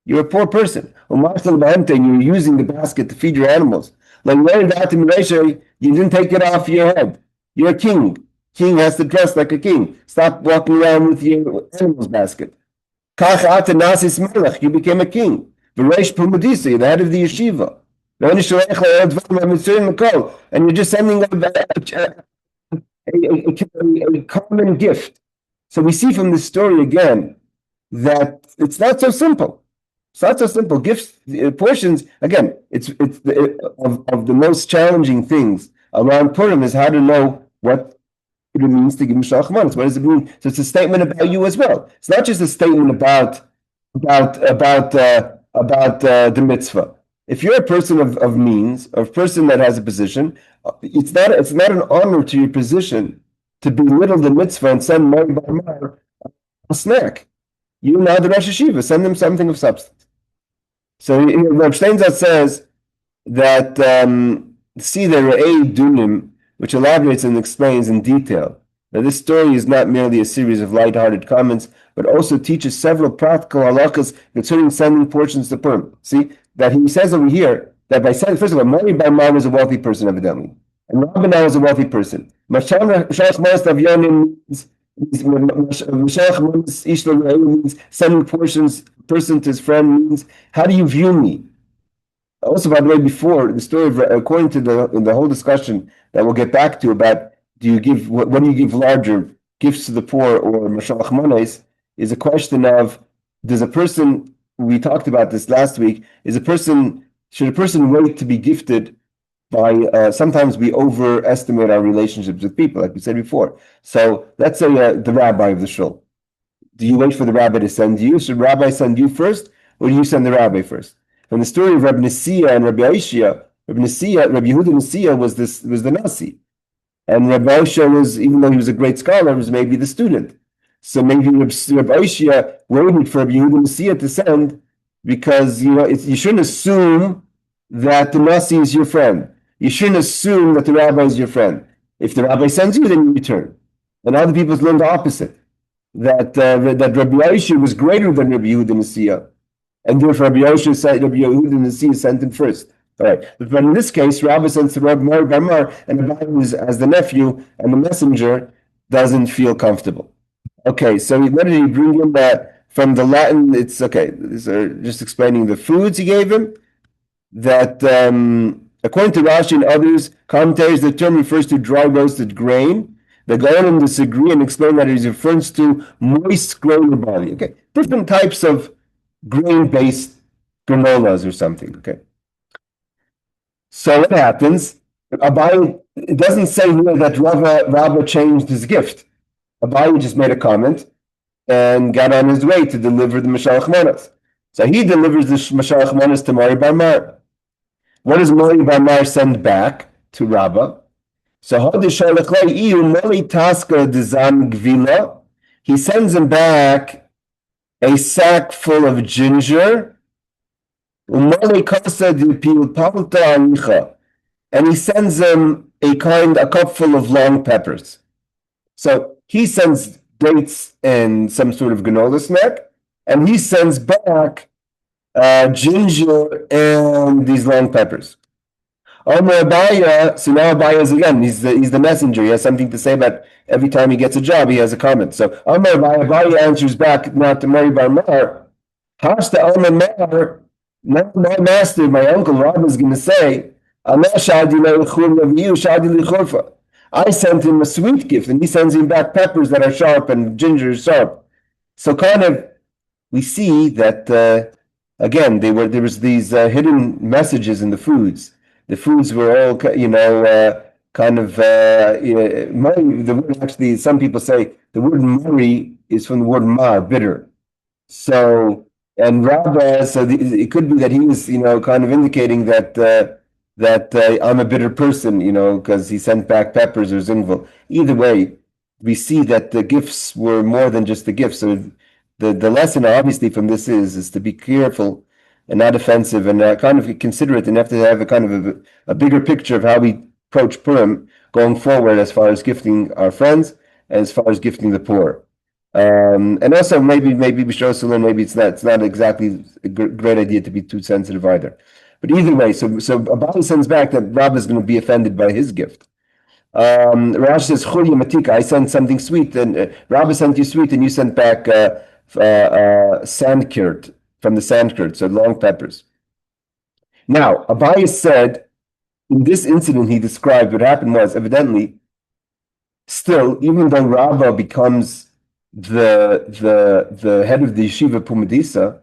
you're a poor person. And you're using the basket to feed your animals. You didn't take it off your head. You're a king. King has to dress like a king. Stop walking around with your animals basket. You became a king. You're the head of the yeshiva. And you're just sending a common gift. So we see from this story again that it's not so simple. It's not so simple. Gifts, portions, again, it's of the most challenging things around Purim is how to know what it means to give Mishloach Manos. What does it mean? So it's a statement about you as well. It's not just a statement about the mitzvah. If you're a person of means, or a person that has a position, it's not an honor to your position to belittle the mitzvah and send Mar Bar Mar a snack. You now the Rosh Hashiva, send them something of substance. So Rav Steinzat says that see the Re'ei Dunim, which elaborates and explains in detail that this story is not merely a series of light-hearted comments, but also teaches several practical halachas concerning sending portions to Purim. See, that he says over here that by sending, first of all, Mari Bar Mar was a wealthy person, evidently, and Rabbah now was a wealthy person. Mishloach Manos Davyonim means sending portions, person to his friend means, how do you view me? Also, by the way, before the story, according to the whole discussion that we'll get back to about what do you give larger, gifts to the poor or Mishloach Manos, is a question of, does a person, we talked about this last week, should a person wait to be gifted by, sometimes we overestimate our relationships with people, like we said before. So let's say the rabbi of the shul. Do you wait for the rabbi to send you? Should rabbi send you first, or do you send the rabbi first? From the story of Rabbi Nasiya and Rabbi Aishia, Rabbi Yehuda Nasiya was the Nasi. And Rabbi Aishia was, even though he was a great scholar, was maybe the student. So maybe Rabbi Aishia waited for Rabbi Yehuda Nasiya to send, because you shouldn't assume that the Nasi is your friend. You shouldn't assume that the rabbi is your friend. If the rabbi sends you, then you return. And other people learn the opposite, that Rabbi Aishia was greater than Rabbi Yehuda Nasiya, and therefore Rabbi Yehuda Nasiya sent him first. All right, but in this case, Rabbi sends to Rabbi Mar Bar Mar, and Rabbi, as the nephew and the messenger, doesn't feel comfortable. Okay, so what did he bring in that from the Latin? It's okay. These are just explaining the foods he gave him. That according to Rashi and others commentators, the term refers to dry roasted grain. The Gaonim disagree and explain that it is referring to moist grain or barley. Okay, different types of grain-based granolas or something. Okay. So what happens? It doesn't say here that Rabbah changed his gift. Abaye just made a comment and got on his way to deliver the Mishloach Manos. So he delivers the Mishloach Manos to Mari Bar Mar. What does Mari Bar Mar send back to Rabbah? So he sends him back a sack full of ginger, and he sends him a cup full of long peppers. So he sends dates and some sort of granola snack, and he sends back ginger and these long peppers. Abaye, so now Abaye is again, he's the messenger. He has something to say about every time he gets a job, he has a comment. So Abaye answers back not to Mari Bar Mar. Hashta Mar, now my master, my uncle Rabbah is going to say, I sent him a sweet gift, and he sends him back peppers that are sharp and ginger is sharp. So we see that again there was these hidden messages in the foods. The foods were all the word, actually, some people say the word mari is from the word mar, bitter. So, and Rabbah, so it could be that he was kind of indicating that I'm a bitter person, because he sent back peppers or zingvel. Either way, we see that the gifts were more than just the gifts. So the lesson obviously from this is to be careful and not offensive and kind of considerate, and have to have a kind of a bigger picture of how we approach Purim going forward as far as gifting our friends and as far as gifting the poor. And also maybe Bishrosulin, maybe it's not exactly a great idea to be too sensitive either. But either way, so Abai sends back that Rabbah is going to be offended by his gift. Rashi says, Chulya Matika, I sent something sweet, and Rabbah sent you sweet, and you sent back sandkirt from the sandkirt, so long peppers. Now, Abai said, in this incident he described, what happened was, evidently, still, even though Rabbah becomes the head of the yeshiva Pumadisa,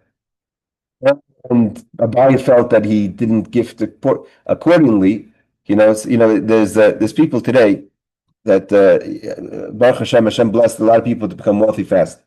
and Abai felt that he didn't gift accordingly. There's people today that Baruch Hashem blessed a lot of people to become wealthy fast.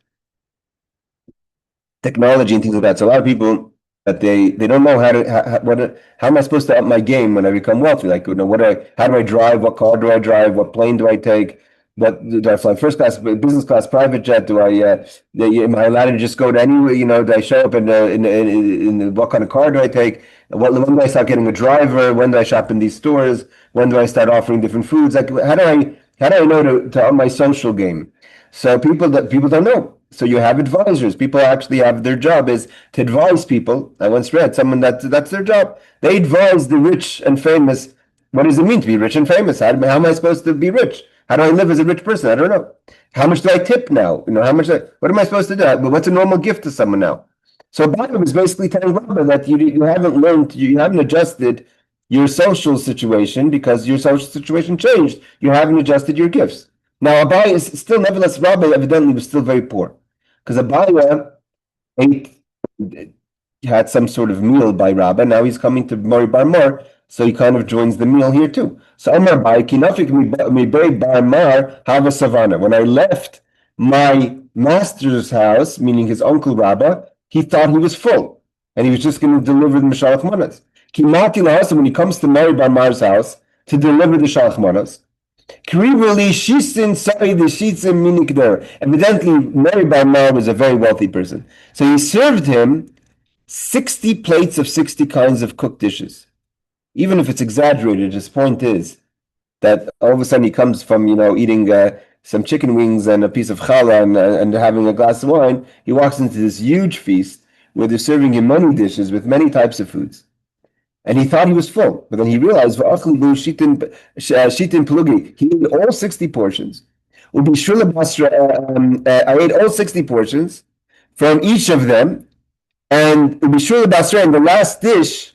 Technology and things like that. So a lot of people that they don't know how am I supposed to up my game when I become wealthy? Like, how do I drive? What car do I drive? What plane do I take? What do I fly? First class, business class, private jet? Am I allowed to just go to anywhere? Do I show up in what kind of car do I take? When do I start getting a driver? When do I shop in these stores? When do I start offering different foods? Like, how do I know to up my social game? So people don't know. So you have advisors. People actually have their job is to advise people. I once read someone that's their job. They advise the rich and famous. What does it mean to be rich and famous? How am I supposed to be rich? How do I live as a rich person? I don't know. How much do I tip now? What am I supposed to do? What's a normal gift to someone now? So Rabbi was basically telling Rabbah that you haven't learned, you haven't adjusted your social situation because your social situation changed. You haven't adjusted your gifts. Now Abai is still, nevertheless, Rabbi evidently was still very poor because Abai had some sort of meal by Rabbah. Now he's coming to Mori Bar Mar, so he kind of joins the meal here too. So Amar Bai Kinafik mi Bar Mar have a savannah. When I left my master's house, meaning his uncle Rabbah, he thought he was full, and he was just going to deliver the Mishloach Manos. Kimati lahasa, when he comes to Mori Bar Mar's house to deliver the Mishloach Manos, evidently, Mori Bar Mar was a very wealthy person. So he served him 60 plates of 60 kinds of cooked dishes. Even if it's exaggerated, his point is that all of a sudden he comes from, eating some chicken wings and a piece of challah and having a glass of wine. He walks into this huge feast where they're serving him many dishes with many types of foods. And he thought he was full, but then he realized, he ate all 60 portions. I ate all 60 portions from each of them, and in the last dish,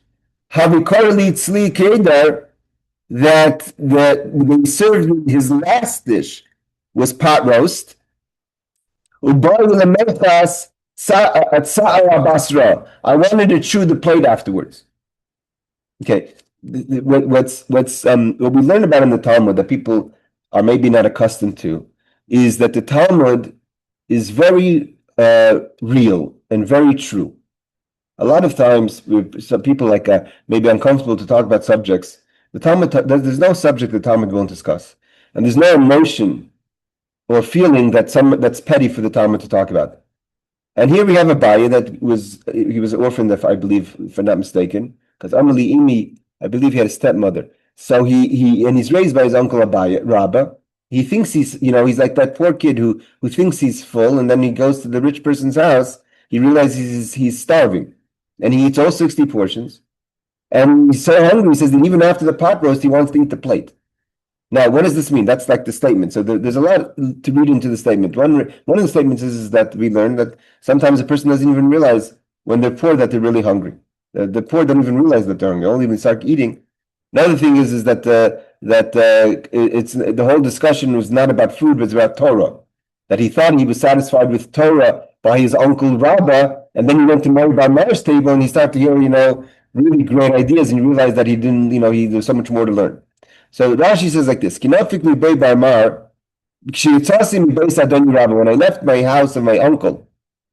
that they served me, his last dish was pot roast. I wanted to chew the plate afterwards. Okay, what we learn about in the Talmud that people are maybe not accustomed to is that the Talmud is very real and very true. A lot of times, some people maybe uncomfortable to talk about subjects. The Talmud, there's no subject the Talmud won't discuss, and there's no emotion or feeling that's petty for the Talmud to talk about. And here we have a Abai he was orphaned, if I'm not mistaken, because Amali Imi, I believe he had a stepmother. So he's raised by his uncle Abai, Rabbah. He thinks he's like that poor kid who thinks he's full, and then he goes to the rich person's house. He realizes he's starving, and he eats all 60 portions. And he's so hungry, he says that even after the pot roast, he wants to eat the plate. Now, what does this mean? That's like the statement. So there's a lot to read into the statement. One of the statements is that we learn that sometimes a person doesn't even realize when they're poor that they're really hungry. The poor don't even realize that they're hungry. Only when they start eating. Another thing is that it's the whole discussion was not about food, but it's about Torah. That he thought he was satisfied with Torah by his uncle Rabbah, and then he went to Mori Bar Mar's table and he started to hear, really great ideas, and he realized that he didn't, there's so much more to learn. So Rashi says like this: Kinafik Bay Bar Mar, when I left my house of my uncle,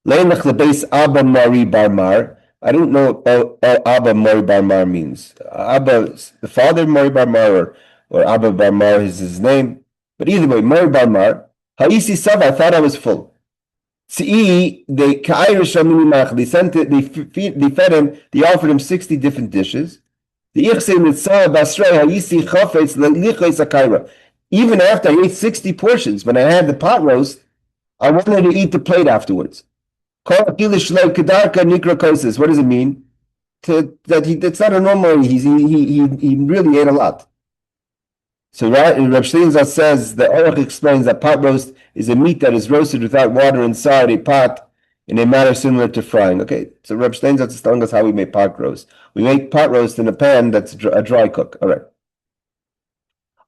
Abba Mori Bar Mar. I don't know what Abba Mori Bar Mar means. Abba, the father of Mori Bar Mar, or Abba Bar Mar is his name. But either way, Mori Bar Mar, Haisi Sava, I thought I was full. They sent it, they fed him, they offered him 60 different dishes. Even after I ate 60 portions, when I had the pot roast, I wanted to eat the plate afterwards. What does it mean? It's not a normal, he really ate a lot. So Rabbi Shleinzal says, the Orach explains that pot roast is a meat that is roasted without water inside a pot in a manner similar to frying. Okay, so Rabbi Shleinzal is telling us how we make pot roast. We make pot roast in a pan that's a dry cook. All right.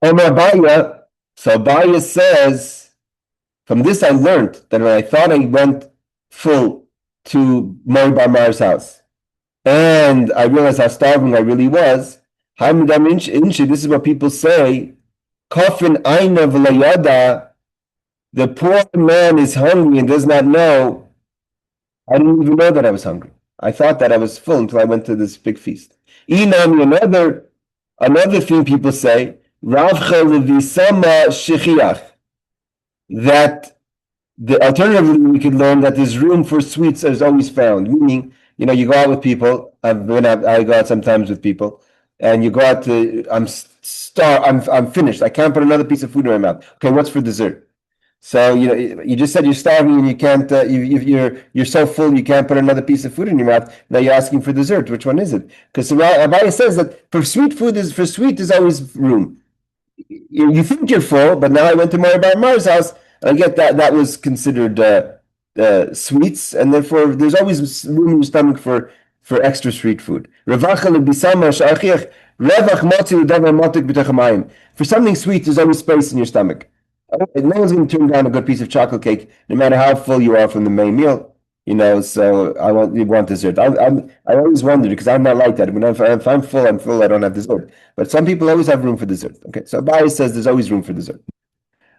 Omar Abaya, so Abaya says, from this I learned that when I thought I went full to Mori Bar Mar's house, and I realized how starving I really was, this is what people say, Kofin Aina V'layada, the poor man is hungry and does not know. I didn't even know that I was hungry. I thought that I was full until I went to this big feast. Inami, another thing people say, Ravcha Levisama Shechiach, that the alternatively we could learn that there's room for sweets is always found. Meaning, you go out with people. I go out sometimes with people, and you go out to. I'm finished. I can't put another piece of food in my mouth. Okay, what's for dessert? So you just said you're starving and you can't. You're so full you can't put another piece of food in your mouth. Now you're asking for dessert. Which one is it? Because Rabbi says that for sweet there's always room. You think you're full, but now I went to Bar Mar's house and I get that was considered sweets, and therefore there's always room in your stomach for extra sweet food. For something sweet, there's always space in your stomach. No one's going to turn down a good piece of chocolate cake, no matter how full you are from the main meal. So you want dessert. I always wondered, because I'm not like that. If I'm full, I'm full. I don't have dessert. But some people always have room for dessert. Okay, so Abai says there's always room for dessert.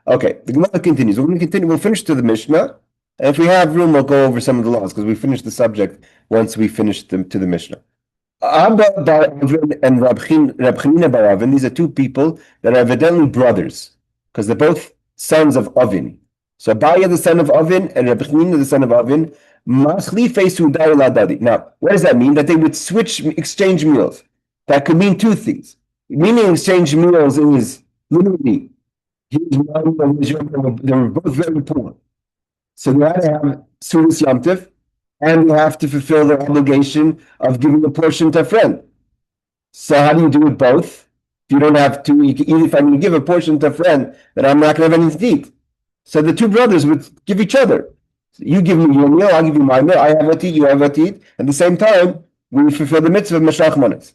Okay, the Gemara continues. We're going to continue. We'll finish to the Mishnah. And if we have room, we'll go over some of the laws, because we finished the subject once we finished to the Mishnah. Abba bar Avin and Rab Chanina bar Avin, these are two people that are evidently brothers, because they're both sons of Avin. So Abaya the son of Avin and Rab Chanina the son of Avin. Now, what does that mean? That they would exchange meals. That could mean two things. Meaning exchange meals is literally, they were both very poor. So they had to have Seudah Yom Tov, and they have to fulfill their obligation of giving a portion to a friend. So how do you do it both? If you don't have to, if I'm going to give a portion to a friend, then I'm not going to have anything to eat. So the two brothers would give each other. You give me your meal, I'll give you my meal. I have what to eat, you have what to eat. At the same time, we fulfill the mitzvah of Mishloach Manos.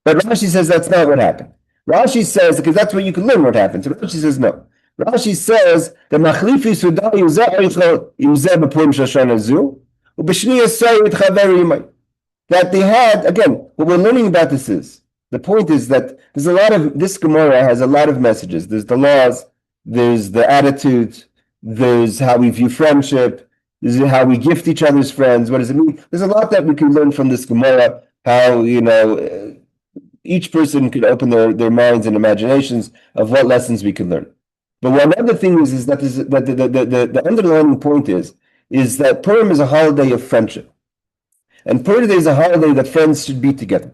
But Rashi says that's not what happened. Rashi says, because that's where you can learn what happened. So Rashi says no. Rashi says the machlifi Seudah yuzeh b'purim shoshana zu u'b'shniya sayit chaverimai. That they had, again, what we're learning about this is, the point is that there's a lot of, this Gemara has a lot of messages. There's the laws, there's the attitudes, there's how we view friendship, this is how we gift each other's friends. What does it mean? There's a lot that we can learn from this Gemara, how, each person could open their minds and imaginations of what lessons we can learn. But one other thing is that the underlying point is that Purim is a holiday of friendship. And Purim is a holiday that friends should be together.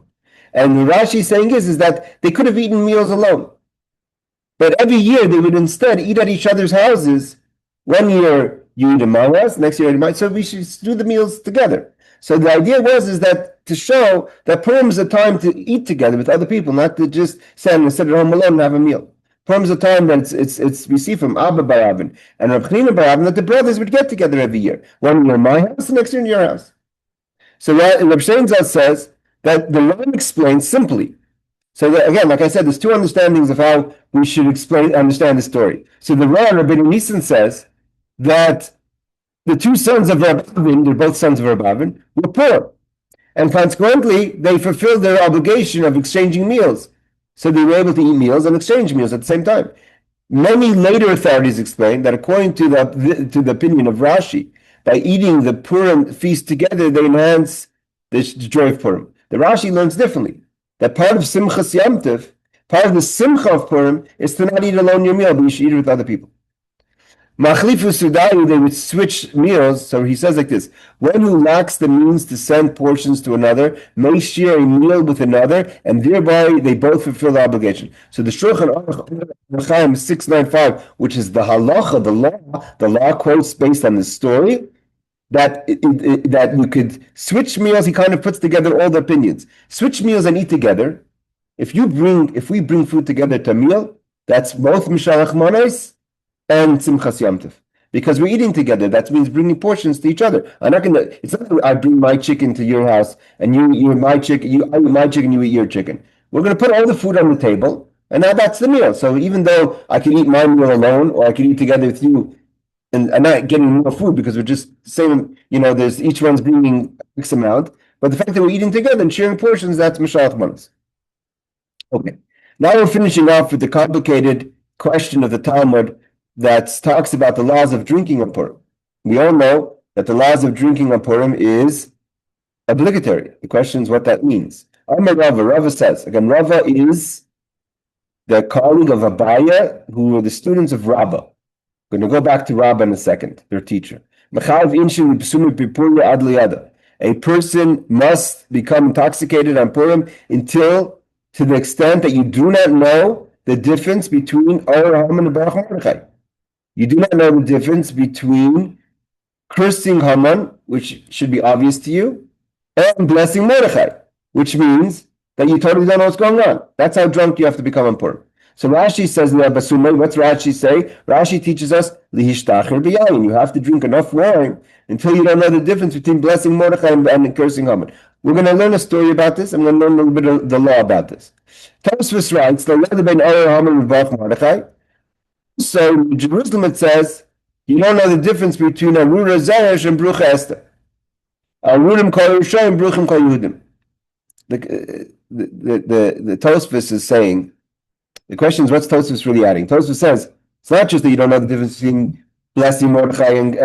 And what Rashi is saying is that they could have eaten meals alone. But every year they would instead eat at each other's houses. One year you eat in my house, next year in mine. So we should do the meals together. So the idea was that to show that Purim is a time to eat together with other people, not to just sit at home alone and have a meal. Purim is a time that it's we see from Abba bar Avin and Rab Chanina bar Avin that the brothers would get together every year. One year in my house, the next year in your house. So Rab Shleinzal says that the Ram explains simply. So that, again, like I said, there's two understandings of how we should understand the story. So the Ram, Rabbi Nissen, says that the two sons of Rab Avin, they're both sons of Rab Avin, were poor. And consequently, they fulfilled their obligation of exchanging meals. So they were able to eat meals and exchange meals at the same time. Many later authorities explain that according to the opinion of Rashi, by eating the Purim feast together, they enhance the joy of Purim. The Rashi learns differently, that part of simcha Yom Tov, part of the simcha of Purim is to not eat alone your meal, but you should eat it with other people. Machlifu Seudah, they would switch meals. So he says like this: one who lacks the means to send portions to another may share a meal with another, and thereby they both fulfill the obligation. So the Shulchan Aruch 695, which is the halacha, the law quotes based on this story, that that you could switch meals. He kind of puts together all the opinions. Switch meals and eat together. If we bring food together to a meal, that's both Mishloach Manos and simchas Yom Tov, because we're eating together. That means bringing portions to each other. I'm not gonna. It's not that I bring my chicken to your house and you eat my chicken. I eat my chicken, you eat your chicken. We're gonna put all the food on the table, and now that's the meal. So even though I can eat my meal alone, or I can eat together with you, and I'm not getting more food because we're just saying, there's each one's bringing X amount. But the fact that we're eating together and sharing portions, that's Mishloach Manos. Okay. Now we're finishing off with the complicated question of the Talmud that talks about the laws of drinking on Purim. We all know that the laws of drinking on Purim is obligatory. The question is what that means. Rabbah says, again, Rabbah is the colleague of Abaya, who were the students of Rabbah. We're going to go back to Rabbah in a second, their teacher. A person must become intoxicated on Purim to the extent that you do not know the difference between Or Haman and Baruch Mordechai. You do not know the difference between cursing Haman, which should be obvious to you, and blessing Mordechai, which means that you totally don't know what's going on. That's how drunk you have to become on Purim. So Rashi says, what's Rashi say? Rashi teaches us, you have to drink enough wine until you don't know the difference between blessing Mordechai and cursing Haman. We're going to learn a story about this. I'm going to learn a little bit of the law about this. Tosfos writes, so in Jerusalem it says, you don't know the difference between Arura Zeresh and Brucha Esther. Arurim Kol Yerushalayim, Bruchim Kol Yehudim. The Tosfos is saying, the question is, what's Tosfos really adding? Tosfos says, it's not just that you don't know the difference between blessing Mordechai and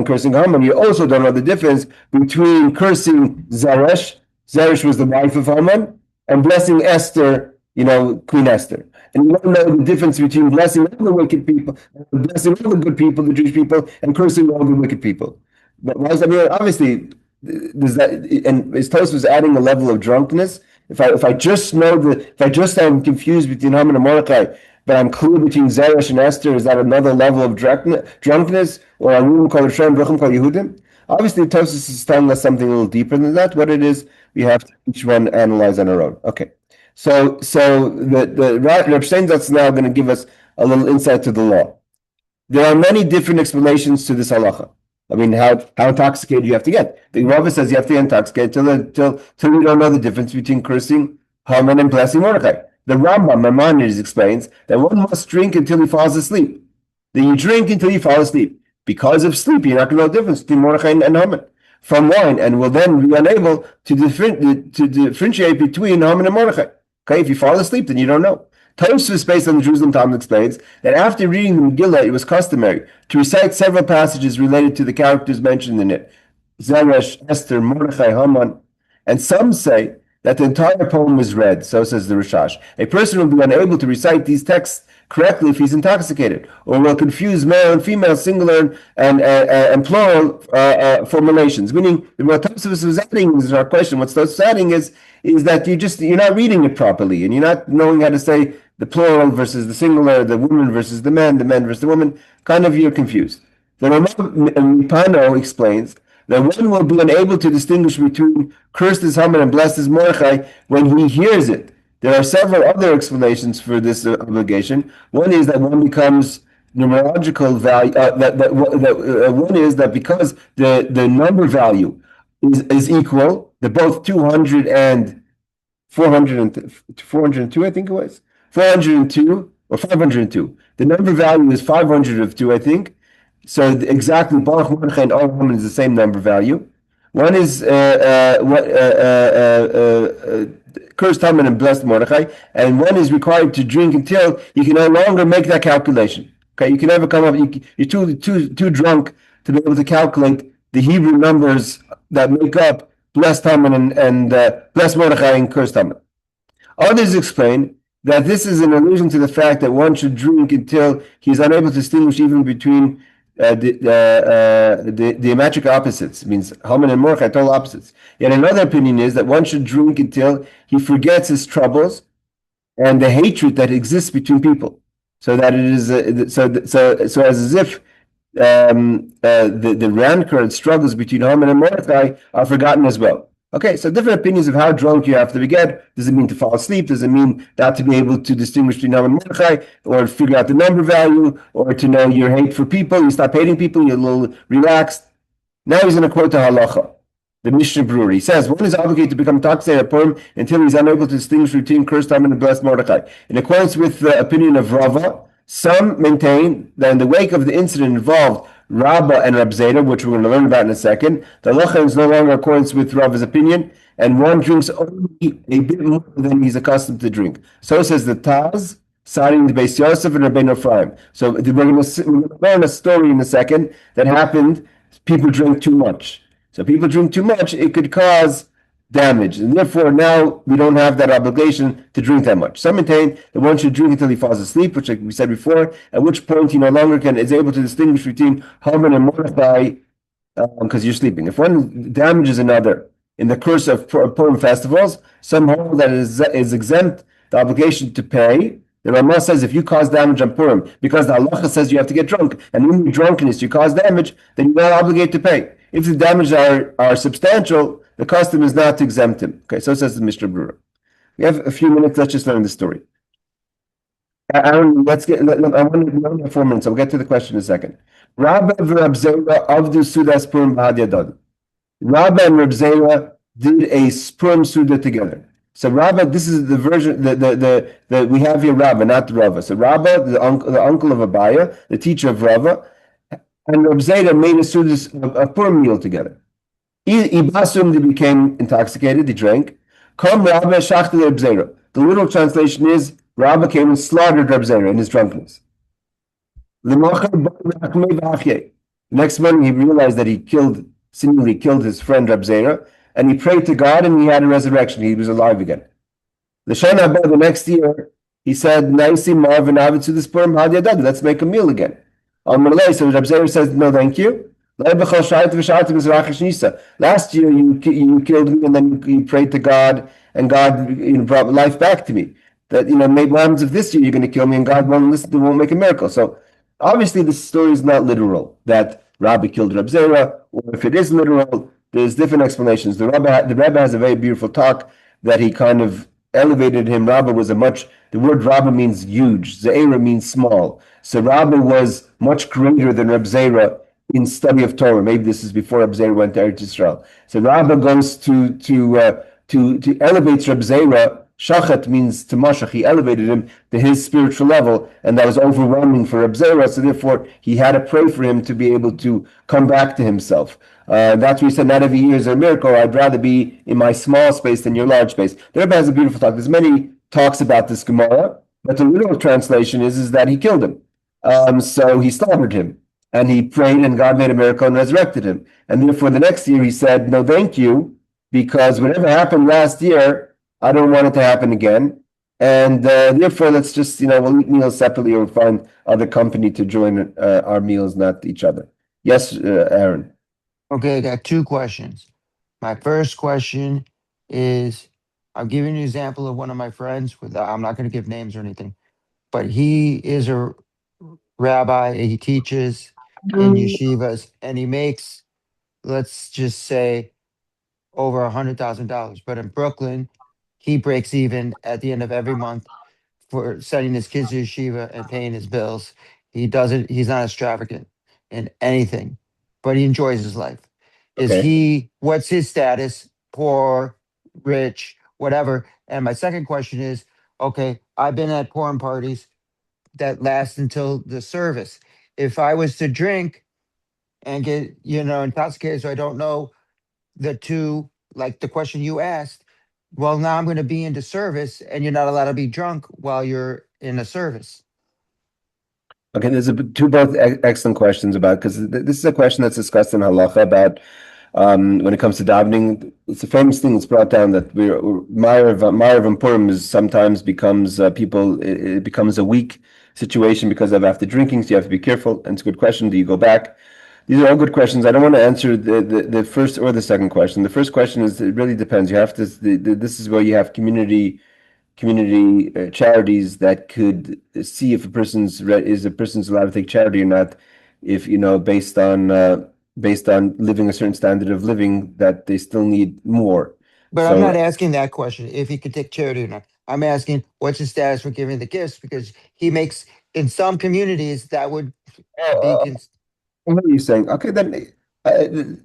cursing Haman. You also don't know the difference between cursing Zeresh. Zeresh was the wife of Haman, and blessing Esther, Queen Esther. And you don't know the difference between blessing all the wicked people, blessing all the good people, the Jewish people, and cursing all the wicked people. But obviously, there's that, and his Tosfos was adding a level of drunkenness. If I just am confused between Haman and Mordechai, but I'm clear between Zeresh and Esther, is that another level of drunkenness? Or Arum Kol Hashem, Bruchim Kol Yehudim? Obviously, Tosfos is telling us something a little deeper than that. What it is, we have to each one analyze on our own. Okay. So the Rabbi that's now going to give us a little insight to the law. There are many different explanations to this halacha. I mean, how intoxicated you have to get. The Rabbah says you have to get intoxicated till you don't know the difference between cursing Haman and blessing Mordechai. The Rabbah, Maimonides, explains that one must drink until he falls asleep. Then you drink until you fall asleep. Because of sleep, you're not going to know the difference between Mordechai and Haman from wine, and will then be unable to differentiate between Haman and Mordechai. Okay, if you fall asleep, then you don't know. Tosfos, based on the Jerusalem Talmud, explains that after reading the Megillah, it was customary to recite several passages related to the characters mentioned in it: Zeresh, Esther, Mordechai, Haman. And some say that the entire poem was read. So says the Rishash. A person will be unable to recite these texts correctly if he's intoxicated, or will confuse male and female, singular and plural formulations. Meaning, what Tosfos was adding is our question. What Tosfos is adding is that you're not reading it properly, and you're not knowing how to say the plural versus the singular, the woman versus the man versus the woman. Kind of, you're confused. The Matanos explains that one will be unable to distinguish between cursed is Haman and blessed is Mordechai when he hears it. There are several other explanations for this obligation. One is that one becomes numerological value. One is that because the number value is equal, they're both 200 and 402, I think it was 402 or 502. The number value is 500 of 2, I think. So exactly, Baruch Mordechai and Or Haman is the same number value. One is cursed Haman and blessed Mordechai, and one is required to drink until you can no longer make that calculation. Okay, you can never come up. You're too drunk to be able to calculate the Hebrew numbers that make up blessed Haman and blessed Mordechai and cursed Haman. Others explain that this is an allusion to the fact that one should drink until he's unable to distinguish even between the diametric opposites. It means Haman and Mordechai, total opposites. Yet another opinion is that one should drink until he forgets his troubles and the hatred that exists between people, so that it is so as if the rancor and struggles between Haman and Mordechai are forgotten as well. Okay, so different opinions of how drunk you have to get. Does it mean to fall asleep? Does it mean not to be able to distinguish between Haman and Mordechai, or figure out the number value, or to know your hate for people? You stop hating people, you're a little relaxed. Now he's going to quote the halacha. The Mishnah Brewery says, one is obligated to become taxer at Purim until he's unable to distinguish between cursed Haman and blessed Mordechai. In accordance with the opinion of Rabbah, some maintain that in the wake of the incident involved Rabbah and Rabbi Zeira, which we're going to learn about in a second, the halacha is no longer in accordance with Rabbah's opinion, and one drinks only a bit more than he's accustomed to drink. So says the Taz, citing the Beis Yosef and Rabbeinu Ephraim. So we're going to learn a story in a second that happened. People drink too much. So people drink too much, it could cause damage. And therefore, now we don't have that obligation to drink that much. Some maintain that one should drink until he falls asleep, which like we said before, at which point he no longer is able to distinguish between Haman and Mordechai because you're sleeping. If one damages another in the course of Purim festivals, some hold that is exempt the obligation to pay. The Ramah says if you cause damage on Purim because the halacha says you have to get drunk, and in your drunkenness you cause damage, then you're not obligated to pay. If the damages are substantial, the custom is not to exempt him. Okay, so says the Mishnah Brewer. We have a few minutes. Let's just learn the story. Aaron, I want to learn 4 minutes. I'll get to the question in a second. Rabbah and Rabbi Zeira avdu Seudah Purim b'had yadad. Rabbah and Rabbi Zeira did a Purim Seudah together. So Rabbah, this is the version that we have here. Rabbah, not Rabbah. So Rabbah, the uncle of Abaya, the teacher of Rabbah, and Rabbi Zeira made a Purim meal together. Ibasum, they became intoxicated, they drank. Come Rabbah shachted Rabbi Zeira. The literal translation is Rabbah came and slaughtered Rabbi Zeira in his drunkenness. The next morning he realized that he seemingly killed his friend Rabbi Zeira, and he prayed to God and he had a resurrection. He was alive again. The next year, he said, let's make a meal again. So Rabbi Zeira says, no, thank you. Last year you killed me and then you prayed to God and God brought life back to me. That maybe what happens if this year you're going to kill me and God won't listen, won't make a miracle. So obviously this story is not literal that Rabbi killed Rabbi Zeira, or if it is literal, there's different explanations. The Rabbi has a very beautiful talk that he kind of elevated him. Rabbah was the word Rabbah means huge. Zeira means small. So Rabbah was much greater than Rabbi Zeira in study of Torah. Maybe this is before Rabbi Zeira went to Eretz Yisrael. So Rabbah goes to elevate Rabbi Zeira. Shachat means to mashach. He elevated him to his spiritual level, and that was overwhelming for Rabbi Zeira. So therefore, he had to pray for him to be able to come back to himself. That's why he said, not every year is a miracle. I'd rather be in my small space than your large space. The Rebbe has a beautiful talk. There's many talks about this Gemara, but the literal translation is that he killed him. So he slaughtered him, and he prayed, and God made a miracle and resurrected him. And therefore, the next year he said, no, thank you, because whatever happened last year, I don't want it to happen again. And therefore, let's just, we'll eat meals separately or find other company to join our meals, not each other. Yes, Aaron. Okay, I got 2 questions. My first question is, I'm giving an example of one of my friends. I'm not going to give names or anything, but he is a rabbi. He teaches in yeshivas, and he makes, let's just say, over $100,000. But in Brooklyn, he breaks even at the end of every month for sending his kids to yeshiva and paying his bills. He's not extravagant in anything, but he enjoys his life. What's his status? Poor, rich, whatever. And my second question is, okay, I've been at Purim parties that last until the service. If I was to drink and get, intoxicated, so I don't know the two, like the question you asked, well, now I'm going to be into service and you're not allowed to be drunk while you're in a service. Okay, there's both excellent questions about, because this is a question that's discussed in halacha about when it comes to davening. It's a famous thing that's brought down that Ma'ariv Purim is sometimes becomes it becomes a weak situation because of after drinking, so you have to be careful. And it's a good question. Do you go back? These are all good questions. I don't want to answer the first or the second question. The first question is, it really depends. You have to. This is where you have community charities that could see if a person's allowed to take charity or not, if based on living a certain standard of living, that they still need more. But I'm not asking that question, if he could take charity or not. I'm asking what's his status for giving the gifts, because he makes, in some communities, that would be. What are you saying? Okay, then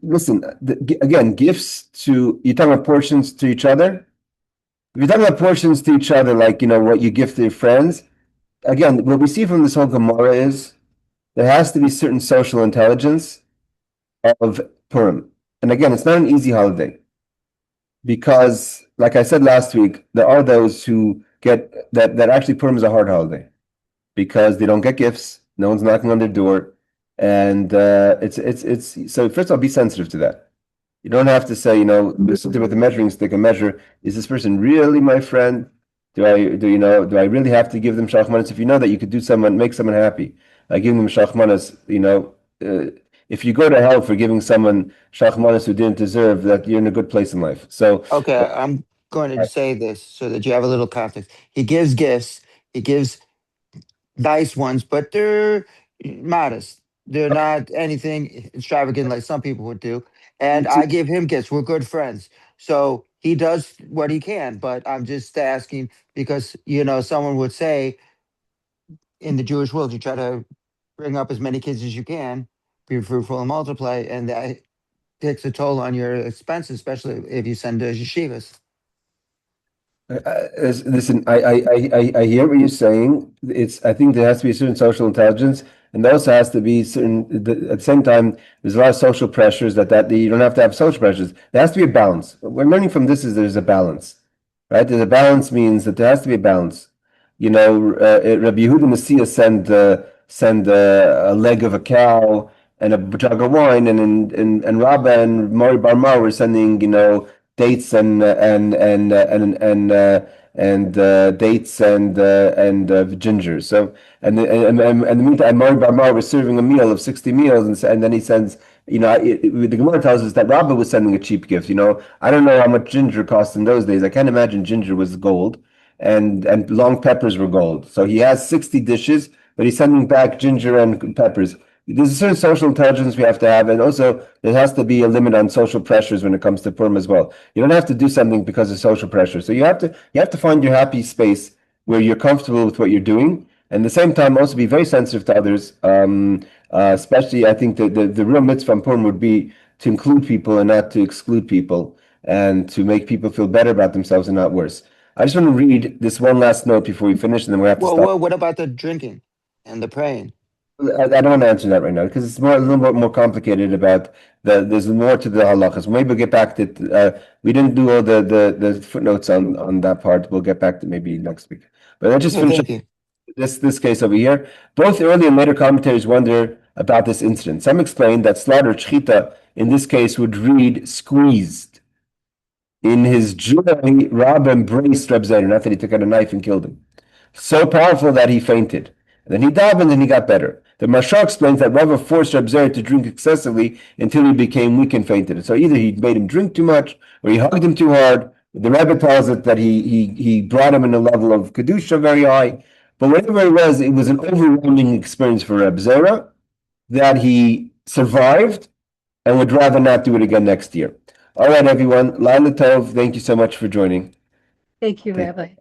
listen. Again, gifts to, you're talking about portions to each other. If you're talking about portions to each other, like what you give to your friends. Again, what we see from this whole Gemara is there has to be certain social intelligence of Purim, and again, it's not an easy holiday because, like I said last week, there are those who get that actually Purim is a hard holiday because they don't get gifts, no one's knocking on their door. And it's so first of all, be sensitive to that. You don't have to say, something with a measuring stick and measure, is this person really my friend? Do I really have to give them shachmanis? If you know that you could make someone happy by giving them shachmanis, if you go to hell for giving someone shachmanis who didn't deserve that, you're in a good place in life. So okay, I'm going to say this so that you have a little context. He gives gifts, he gives nice ones, but they're modest. They're not anything extravagant like some people would do. And I give him gifts. We're good friends. So he does what he can. But I'm just asking because, someone would say in the Jewish world, you try to bring up as many kids as you can, be fruitful and multiply. And that takes a toll on your expenses, especially if you send to yeshivas. Listen, I hear what you're saying. I think there has to be a certain social intelligence, and there also has to be certain. At the same time, there's a lot of social pressures that you don't have to have social pressures. There has to be a balance. What we're learning from this is there's a balance, right? There's a balance means that there has to be a balance. Rabbi Yehuda Messiah send a leg of a cow and a jug of wine, and Rabbah and Mori Barma were sending dates and dates and ginger. So in the meantime, Mori Barma was serving a meal of 60 meals, and then he sends. The Gemara tells us that Rabbah was sending a cheap gift. I don't know how much ginger cost in those days. I can't imagine ginger was gold, and long peppers were gold. So he has 60 dishes, but he's sending back ginger and peppers. There's a certain social intelligence we have to have, and also there has to be a limit on social pressures when it comes to Purim as well. You don't have to do something because of social pressure. So you have to find your happy space where you're comfortable with what you're doing, and at the same time also be very sensitive to others. Especially, I think the real mitzvah from Purim would be to include people and not to exclude people, and to make people feel better about themselves and not worse. I just want to read this one last note before we finish, and then we have to stop. Well, what about the drinking and the praying? I don't want to answer that right now because it's a little bit more complicated. There's more to the halachas. Maybe we'll get back to we didn't do all the footnotes on that part. We'll get back to maybe next week. But let's just finish this case over here. Both early and later commentators wonder about this incident. Some explain that slaughter shchita in this case would read squeezed. In his joy, Rabbah embraced Reb Zeira, not that he took out a knife and killed him. So powerful that he fainted. And then he davened and he got better. The Mashal explains that Rabbah forced Reb Zeira to drink excessively until he became weak and fainted. So either he made him drink too much or he hugged him too hard. The Rebbe tells it that he brought him in a level of Kedusha very high. But whatever it was an overwhelming experience for Reb Zeira that he survived and would rather not do it again next year. All right, everyone. Laila Tov, thank you so much for joining. Thank you, Rabbi.